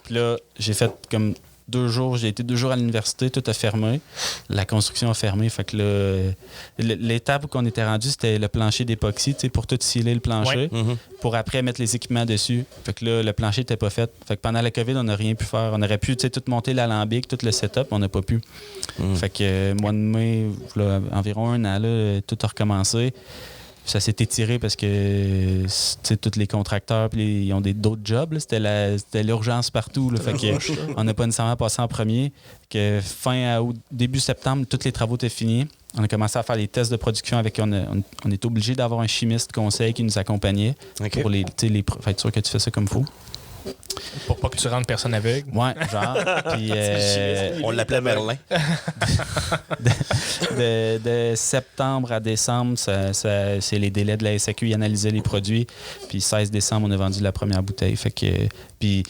Puis là, j'ai fait comme 2 jours, j'ai été 2 jours à l'université, tout a fermé. La construction a fermé. Fait que là, l'étape où on était rendu, c'était le plancher d'époxy, pour tout sceller le plancher, pour après mettre les équipements dessus. Fait que là, le plancher n'était pas fait. Fait que pendant la COVID, on n'a rien pu faire. On aurait pu tout monter l'alambic, tout le setup, mais on n'a pas pu. Fait que mois de mai, là, environ 1 an, là, tout a recommencé. Ça s'est étiré parce que tous les contracteurs ils ont d'autres jobs. C'était l'urgence partout. Là, fait que on n'a pas nécessairement passé en premier. Que fin août, début septembre, tous les travaux étaient finis. On a commencé à faire les tests de production avec. On est obligé d'avoir un chimiste conseil qui nous accompagnait pour les faut être sûr que tu fais ça comme il faut. Pour pas que tu rentres personne aveugle. Ouais, genre. Puis, on l'appelait Merlin. de septembre à décembre, c'est les délais de la SAQ. Ils analysaient les produits. Puis 16 décembre, on a vendu la première bouteille. Fait que, puis,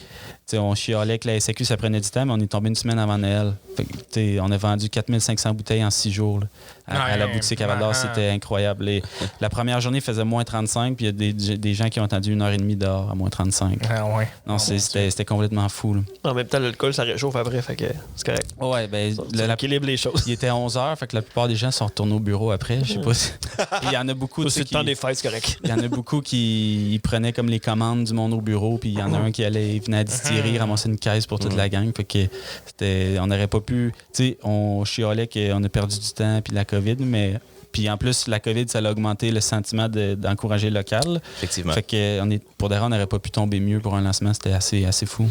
on chialait que la SAQ, ça prenait du temps, mais on est tombé une semaine avant Noël. Fait que, on a vendu 4500 bouteilles en 6 jours là, à la boutique à Val-d'Or. C'était incroyable. La première journée, il faisait moins 35, puis il y a des gens qui ont attendu 1h30 dehors à moins 35. Ah ouais. Non, c'était complètement fou. Là. En même temps, l'alcool, ça réchauffe après, fait que c'est correct. Ouais, ben, ça équilibre les choses. Il était 11h, fait que la plupart des gens sont retournés au bureau après. Je sais pas si... Il y en a beaucoup. C'est le temps des fêtes, c'est correct. Il y en a beaucoup qui prenaient comme les commandes du monde au bureau, puis il y en a un qui allait venir à distillerie, ramasser une caisse pour toute la gang. Fait que on n'aurait pas pu. Tu sais, on chialait qu'on a perdu du temps, puis la COVID, mais. Puis en plus, la COVID, ça a augmenté le sentiment d'encourager le local. Effectivement. Fait que pour des on n'aurait pas pu tomber mieux pour un lancement. C'était assez fou.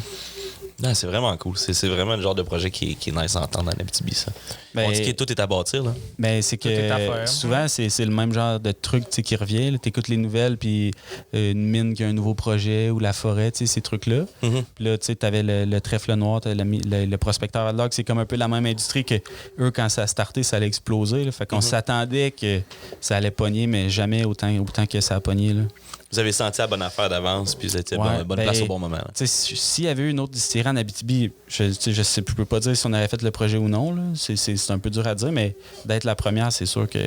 Non, c'est vraiment cool. C'est vraiment le genre de projet qui est nice à entendre en Abitibi, ça. On dit que tout est à bâtir, là. Ben, c'est que souvent, c'est le même genre de truc qui revient. Tu écoutes les nouvelles, puis une mine qui a un nouveau projet ou la forêt, ces trucs-là. Puis là, tu avais le trèfle noir, le prospecteur ad hoc. C'est comme un peu la même industrie que eux, quand ça a starté, ça allait exploser. Là. Fait qu'on s'attendait que ça allait pogner, mais jamais autant que ça a pogné. Là. Vous avez senti la bonne affaire d'avance, puis vous étiez à bonne place au bon moment. S'il y avait eu une autre distillerie en Abitibi, je peux pas dire si on avait fait le projet ou non. Là. C'est un peu dur à dire, mais d'être la première, c'est sûr que...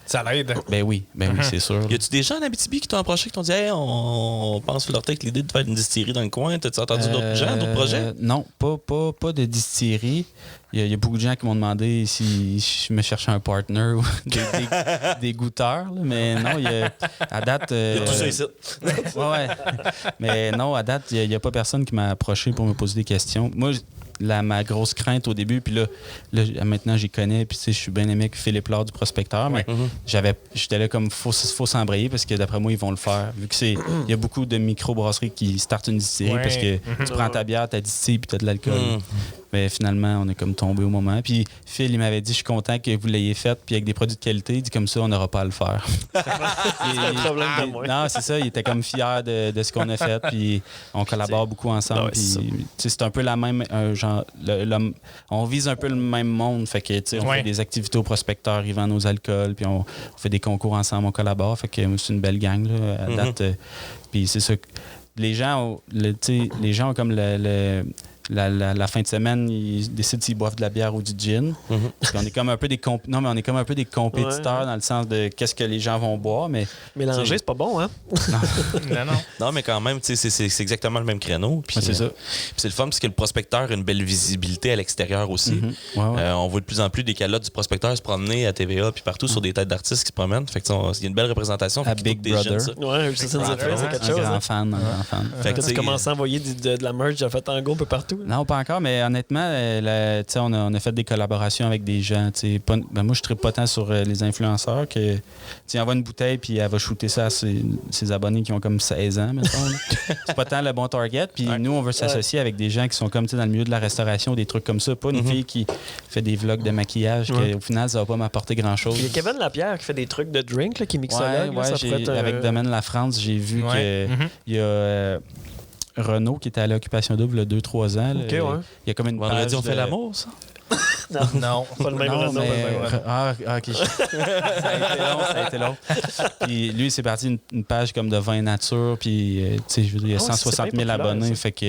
Ça l'aide. Ben oui, c'est sûr. Y a-tu des gens en Abitibi qui t'ont approché, qui t'ont dit hey, on pense flirter avec l'idée de faire une distillerie dans le coin? T'as-tu entendu d'autres gens, d'autres projets? Non, pas de distillerie. Il y a beaucoup de gens qui m'ont demandé si je me cherchais un partner ou des goûteurs. Là, mais non, à date... Il y a tout ça ici. Ouais. Mais non, à date, il n'y a pas personne qui m'a approché pour me poser des questions. Moi, ma grosse crainte au début, puis là maintenant j'y connais, puis je suis bien aimé avec Philippe Laure du prospecteur, mais j'étais là comme faut s'embrayer parce que d'après moi ils vont le faire, vu que il y a beaucoup de micro-brasseries qui startent une distillerie parce que tu prends ta bière, ta distillerie, puis t'as de l'alcool. Mais finalement, on est comme tombé au moment. Puis Phil, il m'avait dit, je suis content que vous l'ayez faite, puis avec des produits de qualité, il dit comme ça, on n'aura pas à le faire. C'est un problème de moi. Non, c'est ça, il était comme fier de ce qu'on a fait, puis on collabore beaucoup ensemble. Ouais, puis c'est un peu la même, genre, on vise un peu le même monde, fait que, on fait des activités aux prospecteurs, ils vendent nos alcools, puis on fait des concours ensemble, on collabore, fait que c'est une belle gang, là, à date. Puis c'est ça, les gens ont comme la fin de semaine, ils décident s'ils boivent de la bière ou du gin. On est comme un peu des compétiteurs dans le sens de qu'est-ce que les gens vont boire. Mais mélanger, c'est pas bon, hein? Non, mais quand même, c'est exactement le même créneau. Puis, c'est ça. Puis c'est le fun parce que le prospecteur a une belle visibilité à l'extérieur aussi. On voit de plus en plus des calottes du prospecteur se promener à TVA puis partout sur des têtes d'artistes qui se promènent. Fait que il y a une belle représentation. À Big Brother. Ouais, c'est quelque chose. Un grand fan. Fait que tu commences à envoyer de la merch de fait en go un peu partout. tout. Non, pas encore, mais honnêtement, on a fait des collaborations avec des gens. Moi, je ne pas tant sur les influenceurs que tu envoies une bouteille puis elle va shooter ça à ses abonnés qui ont comme 16 ans, mettons. C'est pas tant le bon target. Puis nous, on veut s'associer avec des gens qui sont comme dans le milieu de la restauration, des trucs comme ça. Pas une fille qui fait des vlogs de maquillage, au final, ça va pas m'apporter grand-chose. Il y a Kevin Lapierre qui fait des trucs de drink, là, qui est mixologue. Avec Domaine La France, j'ai vu qu'il y a Renaud qui était à l'Occupation Double il y a 2-3 ans. Il y a comme une Vendredi, on fait l'amour, ça? Non, pas le même Renaud. OK. Ça a été long. Puis lui, c'est parti une page comme de vin nature, puis je veux dire, il y a 160 000 abonnés, fait que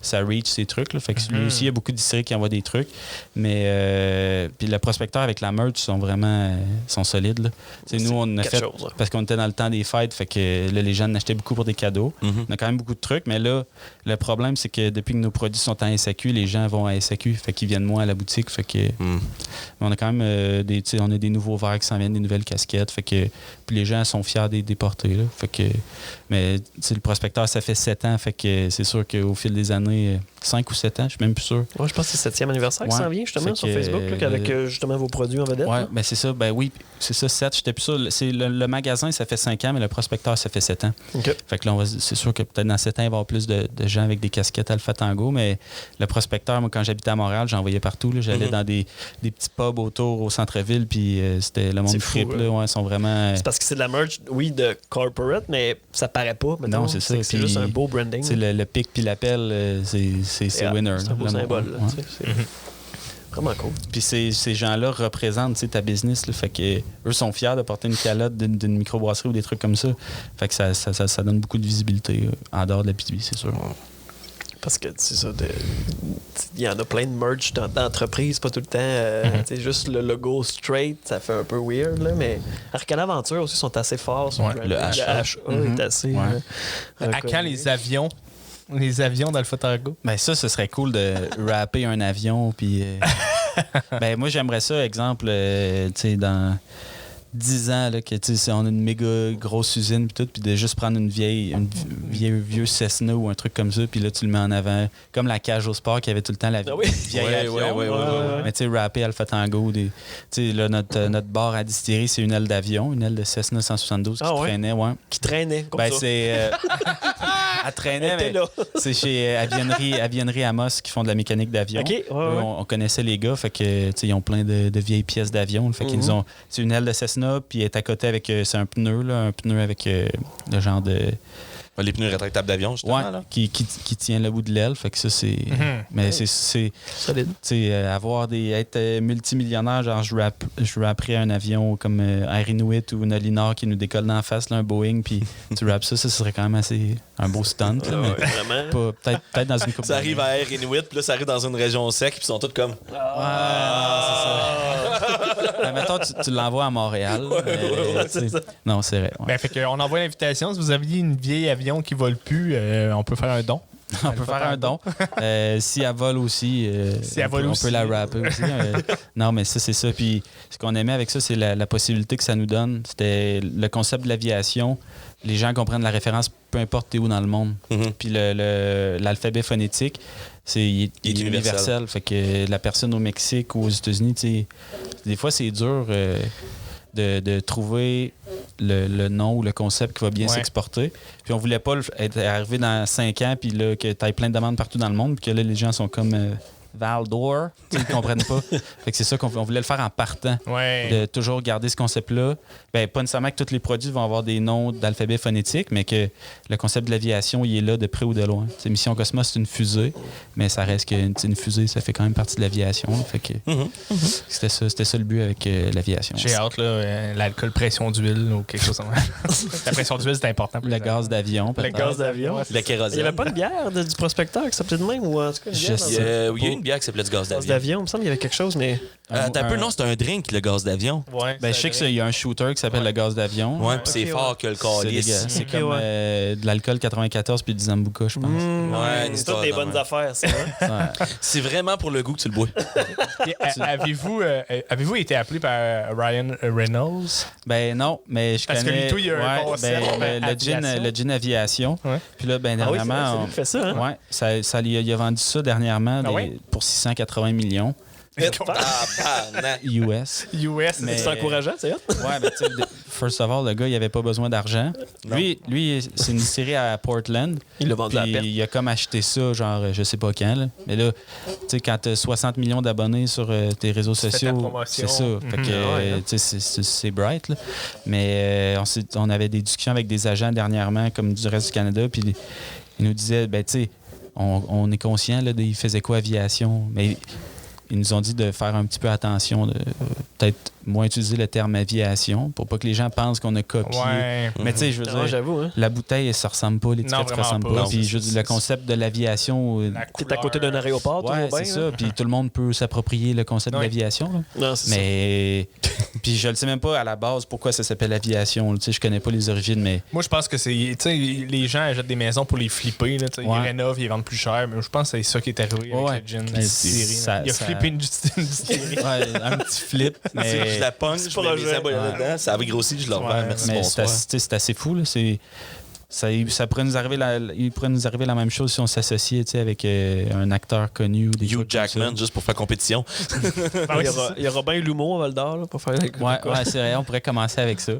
ça reach ces trucs. Là, fait que lui aussi, il y a beaucoup d'ici qui envoient des trucs. Mais puis le prospecteur avec la merch sont solides. Là. Nous, on a fait parce qu'on était dans le temps des fêtes, fait que là, les gens en achetaient beaucoup pour des cadeaux. On a quand même beaucoup de trucs, mais là, le problème, c'est que depuis que nos produits sont en SAQ, les gens vont à SAQ, fait qu'ils viennent moins à la boutique. Fait que on a quand même on a des nouveaux verres qui s'en viennent, des nouvelles casquettes. Fait que puis les gens sont fiers des porter. Là, fait que mais le prospecteur, ça fait 7 ans, fait que c'est sûr qu'au fil des années, 5 ou 7 ans, je suis même plus sûr. Ouais, je pense que c'est le 7e anniversaire qui s'en vient justement sur Facebook, là, avec justement vos produits en vedette. Oui, ben c'est ça. Ben oui, c'est ça, 7. J'étais plus sûr. C'est le magasin, ça fait 5 ans, mais le prospecteur, ça fait 7 ans. Okay. Fait que là, c'est sûr que peut-être dans 7 ans, il va y avoir plus de gens avec des casquettes Alpha Tango, mais le prospecteur, moi, quand j'habitais à Montréal, j'en voyais partout. Là. J'allais dans des petits pubs autour au centre-ville, puis c'était le monde trip. Ils sont vraiment... C'est parce que c'est de la merch, oui, de corporate, mais ça paraît pas. Non, c'est ça. C'est juste un beau branding. Le pic puis l'appel, c'est winner. C'est un beau symbole. C'est vraiment cool. Puis ces gens-là représentent ta business. Là, fait que eux sont fiers de porter une calotte d'une microbrasserie ou des trucs comme ça. Fait que ça donne beaucoup de visibilité en dehors de la BTB, c'est sûr. Parce que c'est ça, il y en a plein de merch d'entreprises, pas tout le temps. C'est juste le logo straight, ça fait un peu weird, là, mais Arcane Aventure aussi sont assez forts. Le HA est assez. À quand les avions? Les avions d'Alpha Tango? Ben ça, ce serait cool de rapper un avion. Puis, ben moi, j'aimerais ça, exemple, dans 10 ans, là, que on a une méga grosse usine, puis tout, puis de juste prendre une vieux Cessna ou un truc comme ça, puis là, tu le mets en avant, comme la cage au sport qui avait tout le temps la vieille avion. Mais tu sais, rapper Alpha Tango, là, notre bar à distillerie, c'est une aile d'avion, une aile de Cessna 172 qui traînait. Ouais. Qui traînait, comme ça. C'est... Elle traînait, mais c'est chez Aviennerie Amos qui font de la mécanique d'avion. Okay, on connaissait les gars, fait que ils ont plein de vieilles pièces d'avion. Fait qu'ils ont, c'est une aile de Cessna, puis elle est à côté avec c'est un pneu avec le genre de les pneus rétractables d'avion, justement. Ouais, là. Qui tient le bout de l'aile. Fait que ça, c'est. Mais c'est solide. Être multimillionnaire, genre je rapperais un avion comme Air Inuit ou une Alinor qui nous décolle d'en face, là, un Boeing, puis tu rappes ça serait quand même assez un beau stunt. Là, mais vraiment. Peut-être dans une coupe ça arrive à Air Inuit, puis là, ça arrive dans une région sec, puis ils sont tous comme. C'est ça. Ben, mettons, tu l'envoies à Montréal. C'est ça. Non, c'est vrai. Ouais. Ben, fait qu'on envoie l'invitation. Si vous aviez une vieille avion qui vole plus, on peut faire un don. On peut faire un don. Si elle vole aussi, on peut la rapper aussi. Non, mais ça, c'est ça. Puis ce qu'on aimait avec ça, c'est la possibilité que ça nous donne. C'était le concept de l'aviation. Les gens comprennent la référence, peu importe t'es où dans le monde. Puis l'alphabet phonétique, il est universel. Fait que la personne au Mexique ou aux États-Unis, des fois, c'est dur de trouver le nom ou le concept qui va bien s'exporter. Puis on voulait pas être arrivé dans 5 ans puis là, que tu aies plein de demandes partout dans le monde puis que là, les gens sont comme Val d'Or, ils ne comprennent pas. Fait que c'est ça qu'on voulait le faire en partant. De toujours garder ce concept-là. Ben, pas nécessairement que tous les produits vont avoir des noms d'alphabet phonétique, mais que le concept de l'aviation, il est là de près ou de loin. T'sais, Mission Cosmos, c'est une fusée, mais ça reste qu'une fusée, ça fait quand même partie de l'aviation. Fait que c'était ça le but avec l'aviation. J'ai hâte, là, l'alcool pression d'huile ou quelque chose comme ça. La pression d'huile, c'est important. Le gaz d'avion. Le gaz d'avion. La kérosène. Il n'y avait pas de bière du prospecteur qui s'appelait de même ou en tout cas une bière? Il y a une bière qui s'appelait du gaz d'avion. Il me semble qu'il y avait quelque chose, mais. T'as un peu, non, c'est un drink, le gaz d'avion. Ouais, Ben, je sais qu'il y a un shooter qui s'appelle le gaz d'avion. Ouais, puis c'est fort que le calice. C'est comme de l'alcool 94 puis du Zambuca, je pense. Ouais, c'est toutes des bonnes affaires, ça. Hein? C'est vraiment pour le goût que tu le bois. Avez-vous été appelé par Ryan Reynolds? Ben non, mais je Parce connais... que lui, tout, il y a un concept le gin aviation. Ouais. Puis là, ben dernièrement... c'est lui qui fait ça, hein? Ouais, il a vendu ça dernièrement pour 680 millions. US. Mais c'est encourageant, c'est ça? Ouais, mais tu sais, first of all, le gars, il avait pas besoin d'argent. Lui, c'est une série à Portland. Il l'a vendu à la perte. Il a comme acheté ça, genre, je sais pas quand. Là. Mais là, tu sais, quand t'as 60 millions d'abonnés sur tes réseaux sociaux, c'est ça. Fait que, tu sais, c'est bright. Là. Mais on avait des discussions avec des agents dernièrement, comme du reste du Canada, puis ils nous disaient, ben, tu sais, on est conscient, là, il faisait quoi, aviation? Mais ils nous ont dit de faire un petit peu attention, de peut-être moins utiliser le terme aviation pour pas que les gens pensent qu'on a copié. Ouais. Mais tu sais, je veux dire, j'avoue, hein? la bouteille, ça ressemble pas, l'étiquette ne ressemble pas. Non, Puis le concept de l'aviation... T'es à côté d'un aéroport, ouais, c'est ça. Puis tout le monde peut s'approprier le concept de l'aviation. Là. Non, c'est mais puis je le sais même pas à la base pourquoi ça s'appelle aviation. Tu sais, je connais pas les origines, mais... Moi, je pense que c'est... Tu sais, les gens achètent des maisons pour les flipper. Là, ils rénovent, ils vendent plus cher. Mais je pense que c'est ça qui est arrivé avec le gin. Il a flippé une distillerie. Ouais, un petit flip. Mais... Je la pogne, je mets mes abonnés dedans, ça avait grossi, je le revends. Merci, bonsoir. C'est assez fou. Là. Ça pourrait nous arriver il pourrait nous arriver la même chose si on s'associait avec un acteur connu ou des Hugh Jackman, juste pour faire compétition. Il y aura bien l'humour à Val d'Or pour faire ouais, c'est vrai, on pourrait commencer avec ça.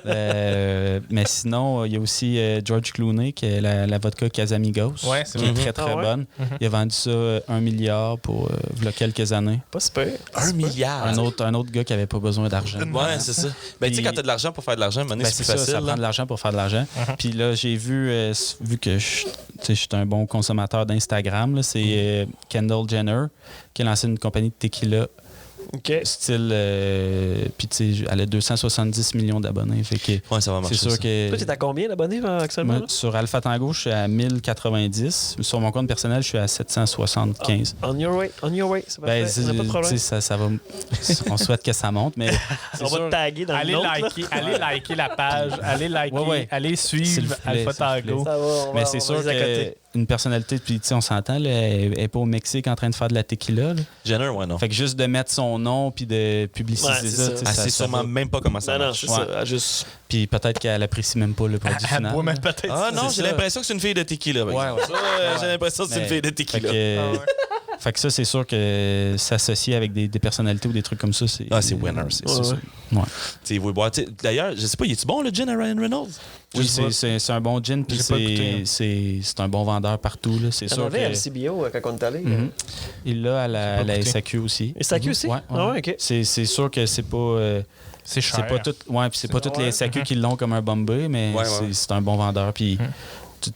Mais sinon, il y a aussi George Clooney, qui est la vodka Casamigos, qui est très, très bonne. Il a vendu ça 1 milliard pour il y a quelques années. Pas super. 1 milliard? Un autre gars qui n'avait pas besoin d'argent. Ouais, c'est ça. Ben, tu sais, quand tu as de l'argent pour faire de l'argent, maintenant, c'est plus facile. Ça prend de l'argent pour faire de l'argent. Puis là, j'ai vu que je suis un bon consommateur d'Instagram, c'est Kendall Jenner qui a lancé une compagnie de tequila. Style. Puis, tu sais, elle a 270 millions d'abonnés. Fait que ça va marcher. C'est sûr que. Toi, tu es à combien d'abonnés actuellement? Sur Alpha Tango, je suis à 1090. Sur mon compte personnel, je suis à 775. On your way. C'est pas fait. On n'a pas de problème. Ça va. On souhaite que ça monte, mais. On va te taguer dans allez liker la page. Allez liker. Allez suivre Alpha Tango. Mais c'est sûr que une personnalité, puis on s'entend, elle n'est pas au Mexique en train de faire de la tequila. Là. Jenner, ouais, non. Fait que juste de mettre son nom puis de publiciser ça. Elle sait sûrement même pas comment ça marche. Non, c'est ça. Juste... Puis peut-être qu'elle apprécie même pas le produit final. Ah non, j'ai l'impression que c'est une fille de tequila. J'ai l'impression que c'est une fille de tequila. Fait que ça, c'est sûr que s'associer avec des personnalités ou des trucs comme ça, c'est... c'est winner, c'est ça. Ouais. Vous boire. D'ailleurs, je sais pas, est-tu bon le gin à Ryan Reynolds? Oui, c'est un bon gin, puis c'est un bon vendeur partout. Là. C'est sûr avait à LCBO quand on est allé. Il l'a à la SAQ aussi. SAQ aussi? Ouais. Ah ouais, OK. C'est sûr que c'est pas... c'est cher. C'est pas pas toutes les SAQ qui l'ont comme un Bombay, mais c'est un bon vendeur. Puis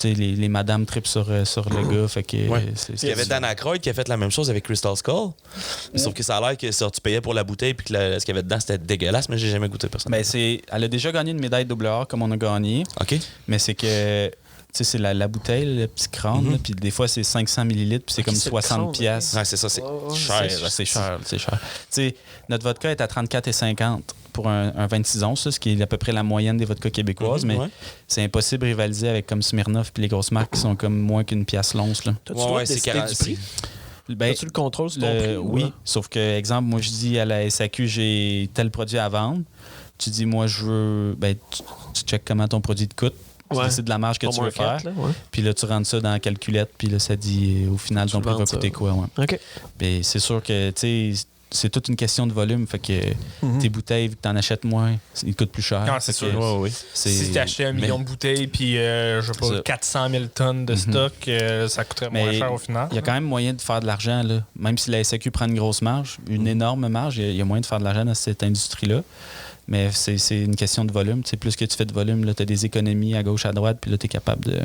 les madames tripent sur le gars. Fait que, il y avait Dan Aykroyd qui a fait la même chose avec Crystal Skull. Sauf que ça a l'air que tu payais pour la bouteille puis que ce qu'il y avait dedans, c'était dégueulasse, mais j'ai jamais goûté personnellement. Elle a déjà gagné une médaille WR comme on a gagné. OK. Mais c'est que... Tu sais, c'est la bouteille, le petit crâne, puis des fois, c'est 500 millilitres, puis c'est comme 60 piastres. Ouais, c'est ça, c'est cher. C'est cher. Tu sais, notre vodka est à 34,50 pour un 26 onces, ce qui est à peu près la moyenne des vodkas québécoises, mais c'est impossible de rivaliser avec comme Smirnoff puis les grosses marques qui sont comme moins qu'une pièce l'once. C'est 40 prix. As-tu le contrôle sur ton prix? Oui, sauf que, exemple, moi, je dis à la SAQ, j'ai tel produit à vendre. Tu dis, moi, je veux... tu checkes comment ton produit te coûte. Tu décides de la marge que tu veux faire. Puis là, tu rentres ça dans la calculette. Puis là, ça dit au final, ton prix va coûter quoi. Ouais. OK. Puis c'est sûr que, tu sais, c'est toute une question de volume. Fait que tes bouteilles, vu que tu en achètes moins, ils coûtent plus cher. Non, c'est sûr. Si tu achetais 1 million de bouteilles puis, je sais pas, 400 000 tonnes de stock, ça coûterait moins cher au final. Il y a quand même moyen de faire de l'argent. Là. Même si la SAQ prend une grosse marge, une énorme marge, il y a moyen de faire de l'argent dans cette industrie-là. Mais c'est une question de volume. Tu sais, plus que tu fais de volume, tu as des économies à gauche, à droite, puis là, tu es capable de...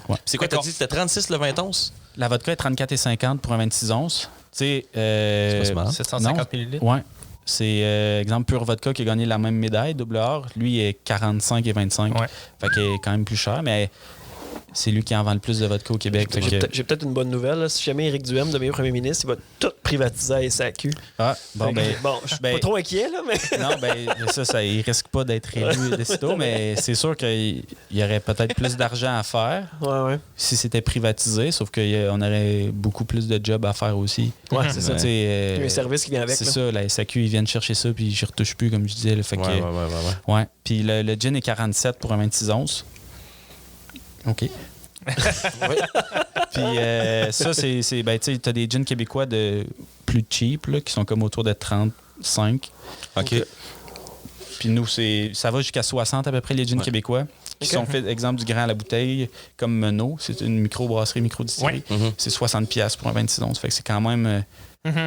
Ouais. C'est quoi, tu as dit? C'était 36 le 20 onces? La vodka est 34,50 pour un 26 onces. Tu sais... c'est pas 750 millilitres? Oui. C'est, exemple, Pure Vodka qui a gagné la même médaille, WR. Lui, il est 45,25. Ouais. Fait qu'il est quand même plus cher, mais... c'est lui qui en vend le plus de vodka au Québec. J'ai peut-être une bonne nouvelle. Là. Si jamais Éric Duhem devient premier ministre, il va tout privatiser à SAQ. Ah, bon, je suis pas trop inquiet, là, mais... Non, ça, il risque pas d'être élu de sitôt, mais c'est sûr qu'il y aurait peut-être plus d'argent à faire si c'était privatisé, sauf qu'on aurait beaucoup plus de jobs à faire aussi. Ouais, c'est ça. Il y a un service qui vient avec. C'est ça, la SAQ, ils viennent chercher ça, puis j'y retouche plus, comme je disais. Là, fait ouais. Puis le gin est 47 pour un 26 onces. OK. Puis ça, c'est ben, tu sais, t'as des gins québécois de plus cheap, là, qui sont comme autour de 35. OK. Puis nous, ça va jusqu'à 60 à peu près, les gins québécois, qui sont faits, exemple, du grain à la bouteille, comme Menot. C'est une micro-brasserie, micro-distillerie. C'est 60$ pour un 26 onces. Fait que c'est quand même...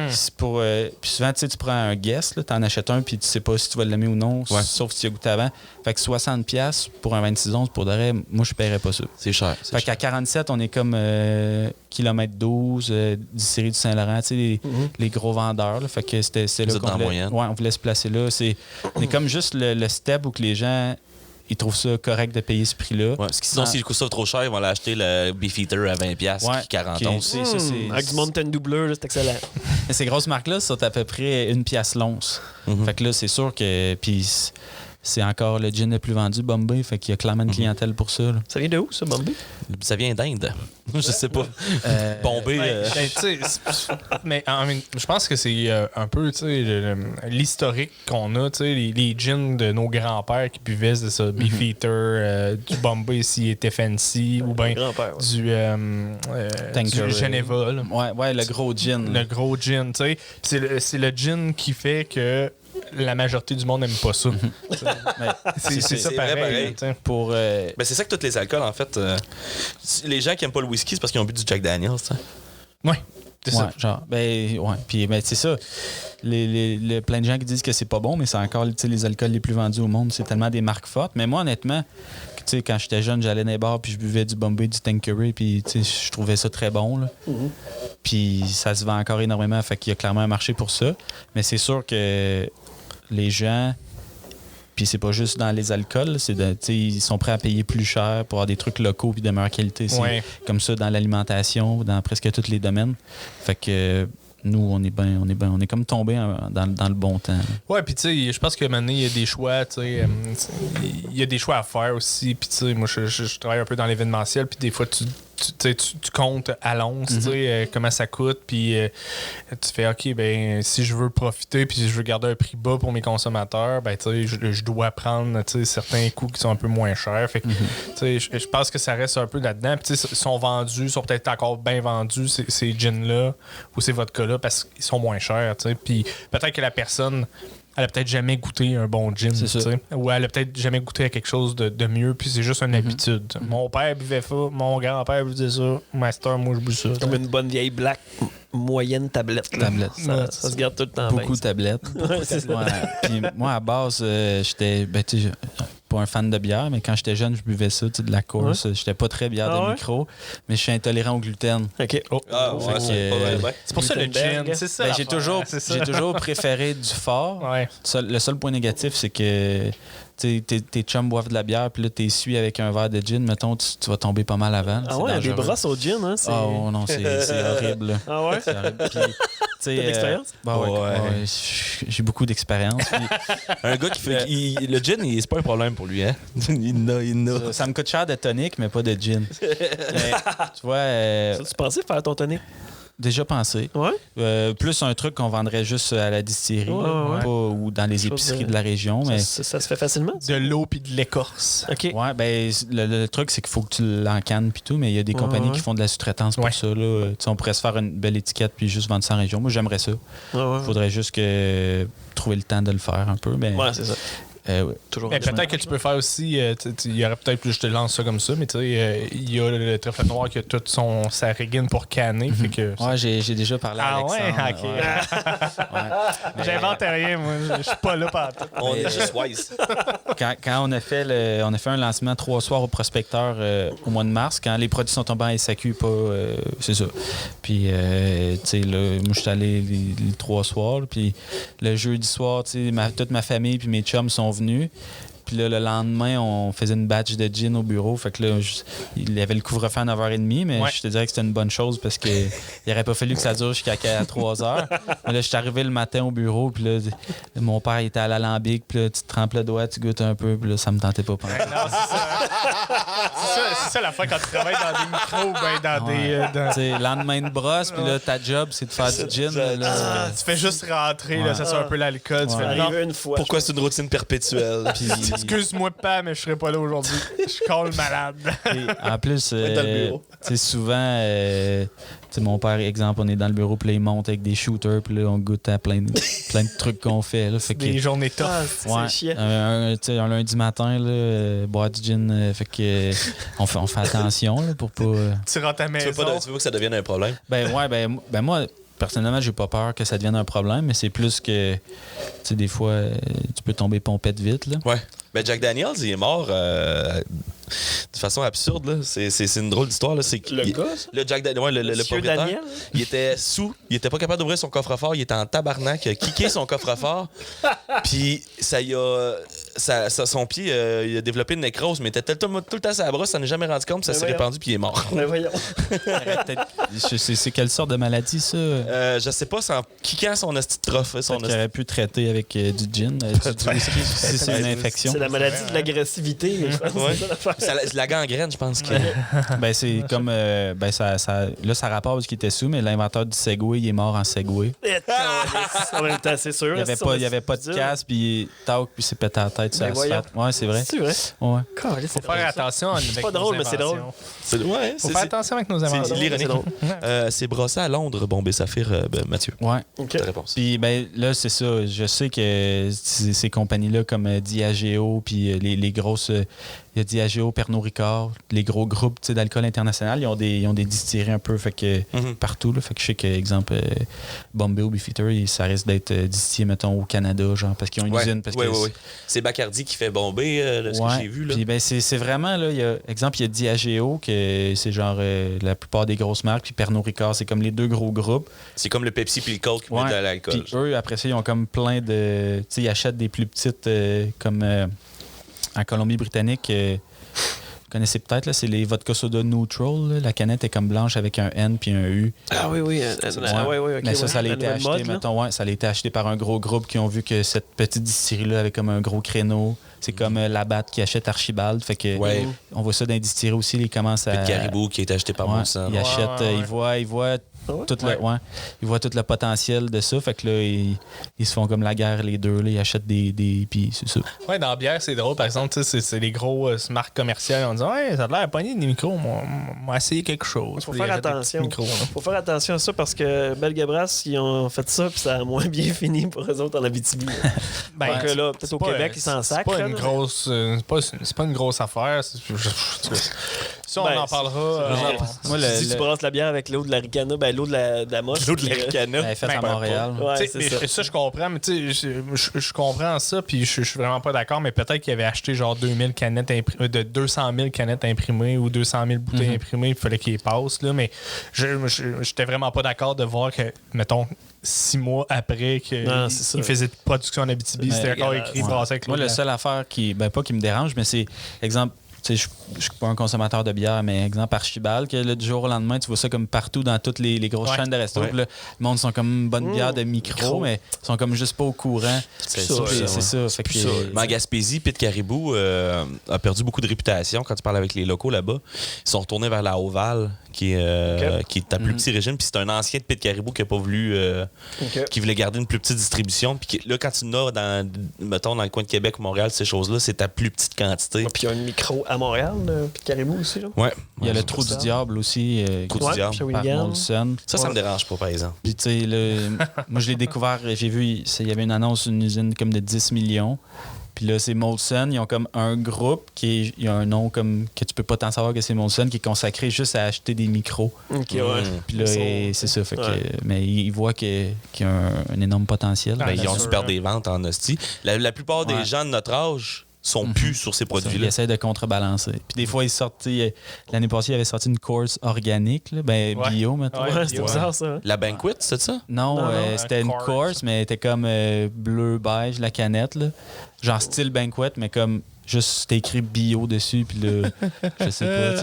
c'est pour, puis souvent, tu prends un guest, tu en achètes un, puis tu sais pas si tu vas l'aimer ou non, sauf si tu as goûté avant. Fait que 60$ pour un 26 onces, pour de vrai, moi, je paierais pas ça. C'est cher. Fait qu'à 47, on est comme kilomètre 12, distillerie du Saint-Laurent, tu sais, les gros vendeurs. Là. Fait que c'était là qu'on voulait, on voulait se placer là. On est comme juste le step où que les gens... Ils trouvent ça correct de payer ce prix-là. Ouais, parce que sinon, s'ils coûtent ça trop cher, ils vont l'acheter le Beefeater à 20$, qui 40 onces. Avec du Mountain Dew bleu, c'est excellent. Mais ces grosses marques-là sont à peu près 1$ l'once. Fait que là, c'est sûr que... Puis c'est encore le gin le plus vendu, Bombay. Fait qu'il y a clairement une clientèle pour ça. Là. Ça vient de où, ça, Bombay? Ça vient d'Inde. Je sais pas. Bombay... mais je pense que c'est un peu l'historique qu'on a. Les gins de nos grands-pères qui buvaient de ça, Beefeater, du Bombay s'il était fancy, ou bien du Geneva. Ouais, le gros gin. Le gros gin, tu sais. C'est le gin qui fait que la majorité du monde n'aime pas ça. C'est ça pareil. Pour, ben c'est ça que tous les alcools, en fait. Les gens qui n'aiment pas le whisky, c'est parce qu'ils ont bu du Jack Daniels. Oui, c'est ça. Genre, puis c'est ça. Plein de gens qui disent que c'est pas bon, mais c'est encore les alcools les plus vendus au monde. C'est tellement des marques fortes. Mais moi, honnêtement, quand j'étais jeune, j'allais dans les bars puis je buvais du Bombay, du Tanqueray, puis je trouvais ça très bon. Là. Puis ça se vend encore énormément, fait qu'il y a clairement un marché pour ça. Mais c'est sûr que les gens, puis c'est pas juste dans les alcools, ils sont prêts à payer plus cher pour avoir des trucs locaux puis de meilleure qualité. C'est comme ça dans l'alimentation, dans presque tous les domaines. Fait que nous, on est comme tombé dans le bon temps. Ouais, puis tu sais, je pense que maintenant, il y a des choix, il y a des choix à faire aussi. Puis tu sais, moi, je travaille un peu dans l'événementiel, puis des fois, tu comptes à l'once, comment ça coûte, puis tu fais, OK, ben si je veux profiter, puis si je veux garder un prix bas pour mes consommateurs, ben je dois prendre certains coûts qui sont un peu moins chers. Fait que, je pense que ça reste un peu là-dedans. Puis ils sont vendus, sont peut-être encore bien vendus, ces gins-là, ou ces vodkas-là, parce qu'ils sont moins chers. Puis peut-être que la personne... Elle a peut-être jamais goûté un bon gin, ou elle a peut-être jamais goûté à quelque chose de mieux, puis c'est juste une habitude. Mon père buvait ça, mon grand-père buvait ça, master, moi je bois ça. Comme une bonne vieille black moyenne tablette. Ça se garde tout le temps. Beaucoup de tablettes. Puis moi, à base, j'étais pas un fan de bière, mais quand j'étais jeune, je buvais ça, de la course. J'étais pas très bière de micro, mais je suis intolérant au gluten. OK. C'est pour ça le gin. C'est ça. J'ai toujours préféré du fort. Le seul point négatif, c'est que tes chums boivent de la bière, puis là, t'es suivi avec un verre de gin, mettons, tu vas tomber pas mal avant. Ah ouais, des brosses au gin, hein? Oh non, c'est horrible. Ah ouais? C'est horrible. Puis, t'as de l'expérience? J'ai beaucoup d'expérience. Un gars qui fait... le gin, c'est pas un problème pour lui, hein? Ça me coûte cher de tonic, mais pas de gin. Mais, tu vois... Tu pensais faire ton tonic? Déjà pensé. Ouais. Plus un truc qu'on vendrait juste à la distillerie ou dans les épiceries de la région. Mais ça se fait facilement? De l'eau puis de l'écorce. OK. Ouais, ben le truc, c'est qu'il faut que tu l'encannes puis tout, mais il y a des compagnies qui font de la sous-traitance pour ça. Là. On pourrait se faire une belle étiquette puis juste vendre ça en région. Moi, j'aimerais ça. Il faudrait juste trouver le temps de le faire un peu. Mais... Ouais, c'est ça. Mais peut-être que tu peux faire aussi, il y aurait peut-être plus, je te lance ça comme ça, mais tu sais, il y a le trèfle noir qui a toute sa régine pour canner. Fait que j'ai déjà parlé à Alexandre. J'invente rien, moi, je suis pas là par tout. On est juste wise. Quand on a fait un lancement 3 soirs au prospecteur au mois de mars, quand les produits sont tombés en SAQ, c'est ça. Puis, tu sais, moi, je suis allé les 3 soirs, puis le jeudi soir, tu sais, toute ma famille puis mes chums sont venus. Puis là, le lendemain, on faisait une batch de gin au bureau. Fait que là, il y avait le couvre-feu à 9h30, mais je te dirais que c'était une bonne chose parce qu'il n'aurait pas fallu que ça dure jusqu'à 3h. Mais là, je suis arrivé le matin au bureau, puis là, mon père il était à l'alambic, puis là, tu te trempes le doigt, tu goûtes un peu, puis là, ça me tentait pas. Non, c'est ça la fois quand tu travailles dans des micros, dans des... lendemain de brosse, puis là, ta job, c'est de faire du gin. Tu fais juste rentrer, là, ça sent un peu l'alcool. Tu fais une fois. Pourquoi c'est une routine perpétuelle? Puis, excuse-moi pas, mais je serai pas là aujourd'hui. Je suis colle malade. En plus, dans le bureau. souvent, mon père, exemple, on est dans le bureau, puis là, il monte avec des shooters, puis là, on goûte à plein de trucs qu'on fait. Là, fait des journées tough. C'est chiant. Un lundi matin, là, boire du gin, fait que on fait attention là, pour pas... Tu rentres à la maison. Tu veux pas que ça devienne un problème? Ben moi... Personnellement, j'ai pas peur que ça devienne un problème, mais c'est plus que, tu sais, des fois, tu peux tomber pompette vite, là. Ouais. Ben Jack Daniels, il est mort de façon absurde, là. C'est une drôle d'histoire, là. Le gars? Le Jack Daniels, le propriétaire. Daniel? Il était sous. Il était pas capable d'ouvrir son coffre-fort. Il était en tabarnak. Il a kické son coffre-fort. Puis ça y a... son pied, il a développé une nécrose, mais il était tout le temps à la brosse. Ça n'est jamais rendu compte. Ça s'est répandu, puis il est mort. Mais voyons. C'est quelle sorte de maladie, ça? Je sais pas, c'est en kickant son esti de trophée. Qu'il aurait pu traiter avec du gin, du whisky, si c'est une infection. C'est la maladie de l'agressivité, mais je pense que c'est ça l'affaire. C'est la gangrène, je pense. Ben, c'est comme... là, ça rapporte parce qu'il était sous, mais l'inventeur du Segway, il est mort en Segway. En même temps, c'est sûr. Il n'y avait pas de casque, puis tac, puis c'est pété à la tête sur l'asphalte. Ouais, c'est vrai. C'est vrai? Ouais. Faut faire attention avec c'est pas drôle, mais c'est drôle. Faut faire attention avec nos inventions. C'est ironique. C'est brossé à Londres, Bombay Saphir, Mathieu. Ouais. Ta réponse. Puis ben là, c'est ça. Je sais que ces compagnies-là comme Diageo, puis les grosses... Il y a Diageo, Pernod Ricard, les gros groupes d'alcool international, ils ont des distilleries un peu fait que, partout. Là, fait que je sais que, exemple, Bombay ou Beefeater, ça risque d'être distillé, mettons, au Canada, genre, parce qu'ils ont une usine. Oui. C'est Bacardi qui fait Bombay, ce que j'ai vu. Là. Puis ben, c'est vraiment, là, exemple, il y a Diageo, que c'est genre la plupart des grosses marques, puis Pernod Ricard, c'est comme les deux gros groupes. C'est comme le Pepsi puis le Coke qui mettent de l'alcool. Puis eux, après ça, ils ont comme plein de... Tu sais, ils achètent des plus petites, comme... en Colombie-Britannique, vous connaissez peut-être, là, c'est les vodka soda neutral. Là. La canette est comme blanche avec un N puis un U. Ah oui. Oui, mais ça a été acheté, mettons, ça a été acheté par un gros groupe qui ont vu que cette petite distillerie-là avait comme un gros créneau. C'est comme Labatt qui achète Archibald. Fait que on voit ça dans les distilleries aussi. Ils commencent à... Le Caribou qui est acheté par Monsanto. Ils achètent, ils voient ils voient tout le potentiel de ça. Fait que là, ils se font comme la guerre, les deux. Là, ils achètent des puis c'est ça. Ouais, dans la bière, c'est drôle. Par exemple, c'est les gros marques commerciales. On dit, ça a l'air à pogner des micros. On va essayer quelque chose. Faut faire attention. Faut faire attention à ça parce que Belgabras, ils ont fait ça puis ça a moins bien fini pour eux autres en Abitibi. Ben, que là, peut-être au Québec, ils s'en sacrent. C'est pas une grosse affaire. Ça, on en parlera. Si tu brasses la bière avec l'eau de la Ricana, l'eau de la moche. L'eau de la Ricana. Elle est faite à Montréal. Ça, je comprends. Mais je comprends ça, puis je suis vraiment pas d'accord. Mais peut-être qu'il avait acheté genre 2000 canettes de 200 000 canettes imprimées ou 200 000 bouteilles imprimées. Il fallait qu'il passe. Là, mais j'étais vraiment pas d'accord de voir que, mettons, 6 mois après qu'il faisait de production en Abitibi, c'était encore écrit brassé avec l'eau. Moi, la seule affaire qui, pas qui me dérange, mais c'est, exemple, je suis pas un consommateur de bière, mais exemple Archibald, que là, du jour au lendemain, tu vois ça comme partout dans toutes les grosses chaînes de resto. Là, le monde sont comme une bonne bière de micro, mais ils sont comme juste pas au courant. C'est ça. Mais en Gaspésie, Pete Caribou a perdu beaucoup de réputation quand tu parles avec les locaux là-bas. Ils sont retournés vers la Oval, qui est à plus petit régime. Puis c'est un ancien de Pete Caribou qui a pas voulu... qui voulait garder une plus petite distribution. Puis là, quand tu n'as, mettons, dans le coin de Québec ou Montréal, ces choses-là, c'est à plus petite quantité. Puis il y a un micro à Montréal, Pete Caribou aussi. Là. Ouais. Il y a le Trou du Diable aussi. Trou du Diable. Par Molson. Ça me dérange pas, par exemple. Puis tu sais, moi, je l'ai découvert, j'ai vu, il y avait une annonce, une usine comme de 10 millions. Puis là, c'est Molson. Ils ont comme un groupe il y a un nom comme que tu peux pas t'en savoir que c'est Molson, qui est consacré juste à acheter des micros. Puis là, c'est ça. Fait que, mais ils voient qu'il y a un énorme potentiel. Ils ont super des ventes en hostie. La plupart des gens de notre âge sont plus sur ces produits-là. Ils essaient de contrebalancer. Puis des fois, ils sortent. L'année passée, il avait sorti une course organique, là, bio, maintenant. C'était bizarre, ça. La Banquet, c'est ça? Non, c'était une course, mais elle était comme bleu-beige, la canette. Là. genre style banquet, mais comme juste c'était écrit bio dessus, puis là, je sais pas,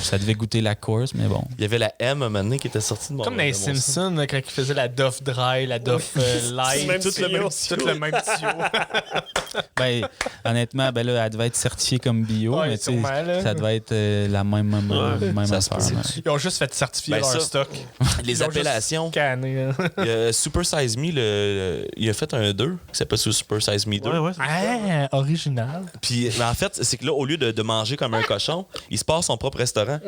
ça devait goûter la course, mais bon. Il y avait la M à un moment donné qui était sortie de mon... Comme dans les Simpsons, quand ils faisaient la Duff Dry, la Duff Light, tout le même tuyau. Ben, honnêtement, ben là, elle devait être certifiée comme bio, mais tu sais, ça devait être la même affaire. Ils ont juste fait certifier leur stock. Les appellations. Super Size Me, il a fait un 2 qui s'appelle Super Size Me 2. Original. Puis, en fait, c'est que là, au lieu de manger comme un cochon, il se passe son propre restaurant.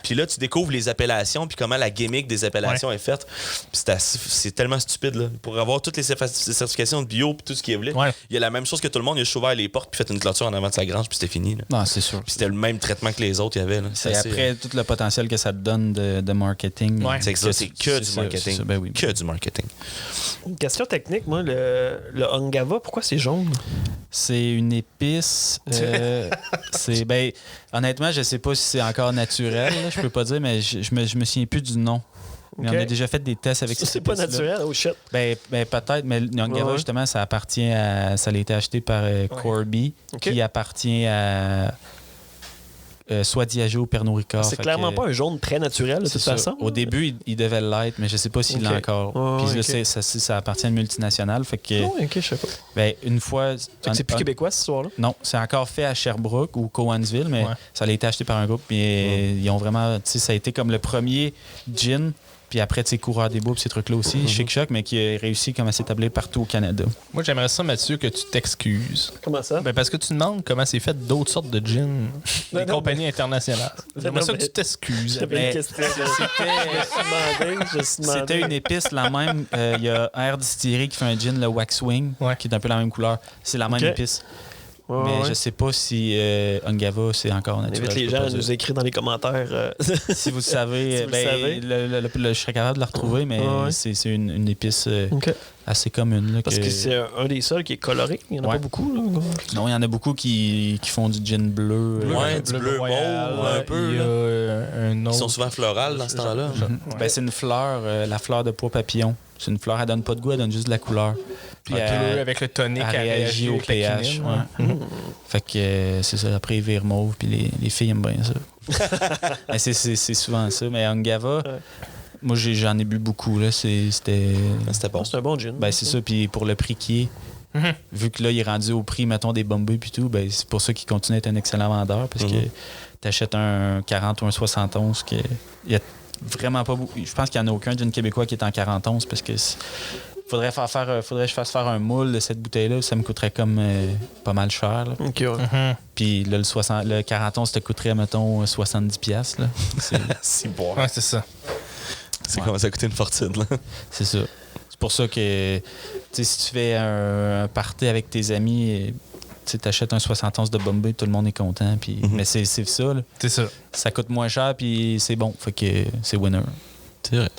Puis là, tu découvres les appellations, puis comment la gimmick des appellations est faite. Puis c'est tellement stupide, là. Pour avoir toutes les certifications de bio, puis tout ce qu'il voulait, il y a la même chose que tout le monde. Il a juste ouvert les portes, puis fait une clôture en avant de sa grange, puis c'était fini. Là. Non, c'est sûr. Puis c'était le même traitement que les autres, il y avait. Là. C'est après tout le potentiel que ça te donne de marketing. C'est ça, c'est que du marketing. Ça, ben oui. Que du marketing. Une question technique, moi, le Ungava, pourquoi c'est jaune? C'est une épice. Ben, honnêtement, je sais pas si c'est encore naturel, là, je peux pas dire, mais je me souviens plus du nom. Mais on a déjà fait des tests avec ça. C'est pas naturel, oh shit. Ben peut-être, mais le Ungava, justement, ça a été acheté par Corby, qui appartient à soit Diageo ou Pernod Ricard. C'est clairement pas un jaune très naturel, de toute façon. Au début, il devait l'être, mais je sais pas s'il l'a encore. Puis là, ça appartient à une multinationale. Fait que, je sais pas. Ben, une fois... C'est plus québécois, cette histoire-là? Non, c'est encore fait à Sherbrooke ou Cowansville, mais ça a été acheté par un groupe. Puis ils ont vraiment... Ça a été comme le premier gin. Puis après, tu sais, Coureur des Bois, ces trucs-là aussi, Chic Choc, mais qui a réussi comme à s'établir partout au Canada. Moi, j'aimerais ça, Mathieu, que tu t'excuses. Comment ça? Ben parce que tu demandes comment c'est fait d'autres sortes de gin des compagnies internationales. J'aimerais ça que tu t'excuses. C'était une épice, la même. Il y a Air Distillery qui fait un gin, le Waxwing, qui est un peu la même couleur. C'est la même épice. Mais je sais pas si Ungava, c'est encore naturel. On invite les gens à nous écrire dans les commentaires. Si vous savez, je serais capable de la retrouver, mais c'est une épice assez commune. Là, parce que c'est un des seuls qui est coloré. Il n'y en a pas beaucoup. Là. Non, il y en a beaucoup qui font du gin bleu. Du bleu mauve, un peu. Ils sont souvent florales dans ce temps-là. C'est une fleur, la fleur de pois papillon. C'est une fleur, elle donne pas de goût, elle donne juste de la couleur. Puis avec le tonique, elle réagit au pH. Fait que c'est ça, après, ils virent mauve, puis les filles aiment bien ça. C'est souvent ça. Mais Ungava, moi, j'en ai bu beaucoup. Là. C'était bon. C'est un bon gin. Ben, c'est ça. Puis pour le prix qui est, vu que là, il est rendu au prix, mettons, des Bombay puis tout, ben, c'est pour ça qu'il continue à être un excellent vendeur. Parce que t'achètes un 40 ou un 71, il y a vraiment pas beaucoup. Je pense qu'il n'y en a aucun gin québécois qui est en 41 parce que faudrait que je fasse faire un moule de cette bouteille-là. Ça me coûterait comme pas mal cher. Là. Puis là, le 41, ça te coûterait, mettons, 70$. Là. C'est bon. Ouais, c'est ça. C'est comment ça coûter une fortune. Là. C'est ça. C'est pour ça que si tu fais un party avec tes amis, tu achètes un 71 de Bombay, tout le monde est content. Puis, mais c'est ça. Là. C'est ça. Ça coûte moins cher, puis c'est bon. Fait que c'est winner. C'est vrai.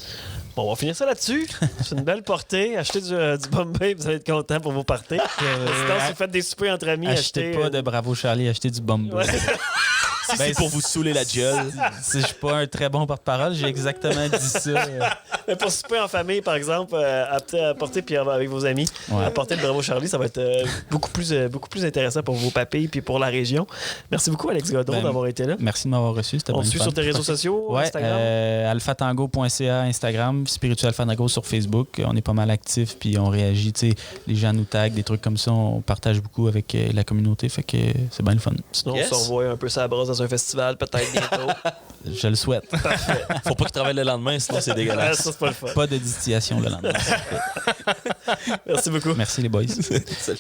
Bon, on va finir ça là-dessus. C'est une belle portée. Achetez du Bombay, vous allez être content pour vos parties. Sinon, si vous faites des soupers entre amis, achetez pas de Bravo Charlie, achetez du Bombay. C'est pour vous saouler la gueule. Si je suis pas un très bon porte-parole, j'ai exactement dit ça. Mais pour souper en famille, par exemple, apporter puis avec vos amis, apporter le Bravo Charlie, ça va être beaucoup plus intéressant pour vos papilles puis pour la région. Merci beaucoup, Alex Godon, d'avoir été là. Merci de m'avoir reçu. On te suit sur tes réseaux sociaux, Instagram? alphatango.ca, Instagram, Spiritual Fandango sur Facebook. On est pas mal actifs puis on réagit. Les gens nous taguent, des trucs comme ça. On partage beaucoup avec la communauté. Fait que c'est bien le fun. Sinon, on se revoit un peu ça à brosse dans un festival, peut-être bientôt. Je le souhaite. Parfait. Faut pas qu'il travaille le lendemain, sinon c'est dégueulasse. Ça, c'est pas le fun. Pas de distillation le lendemain. Merci beaucoup. Merci les boys. Salut.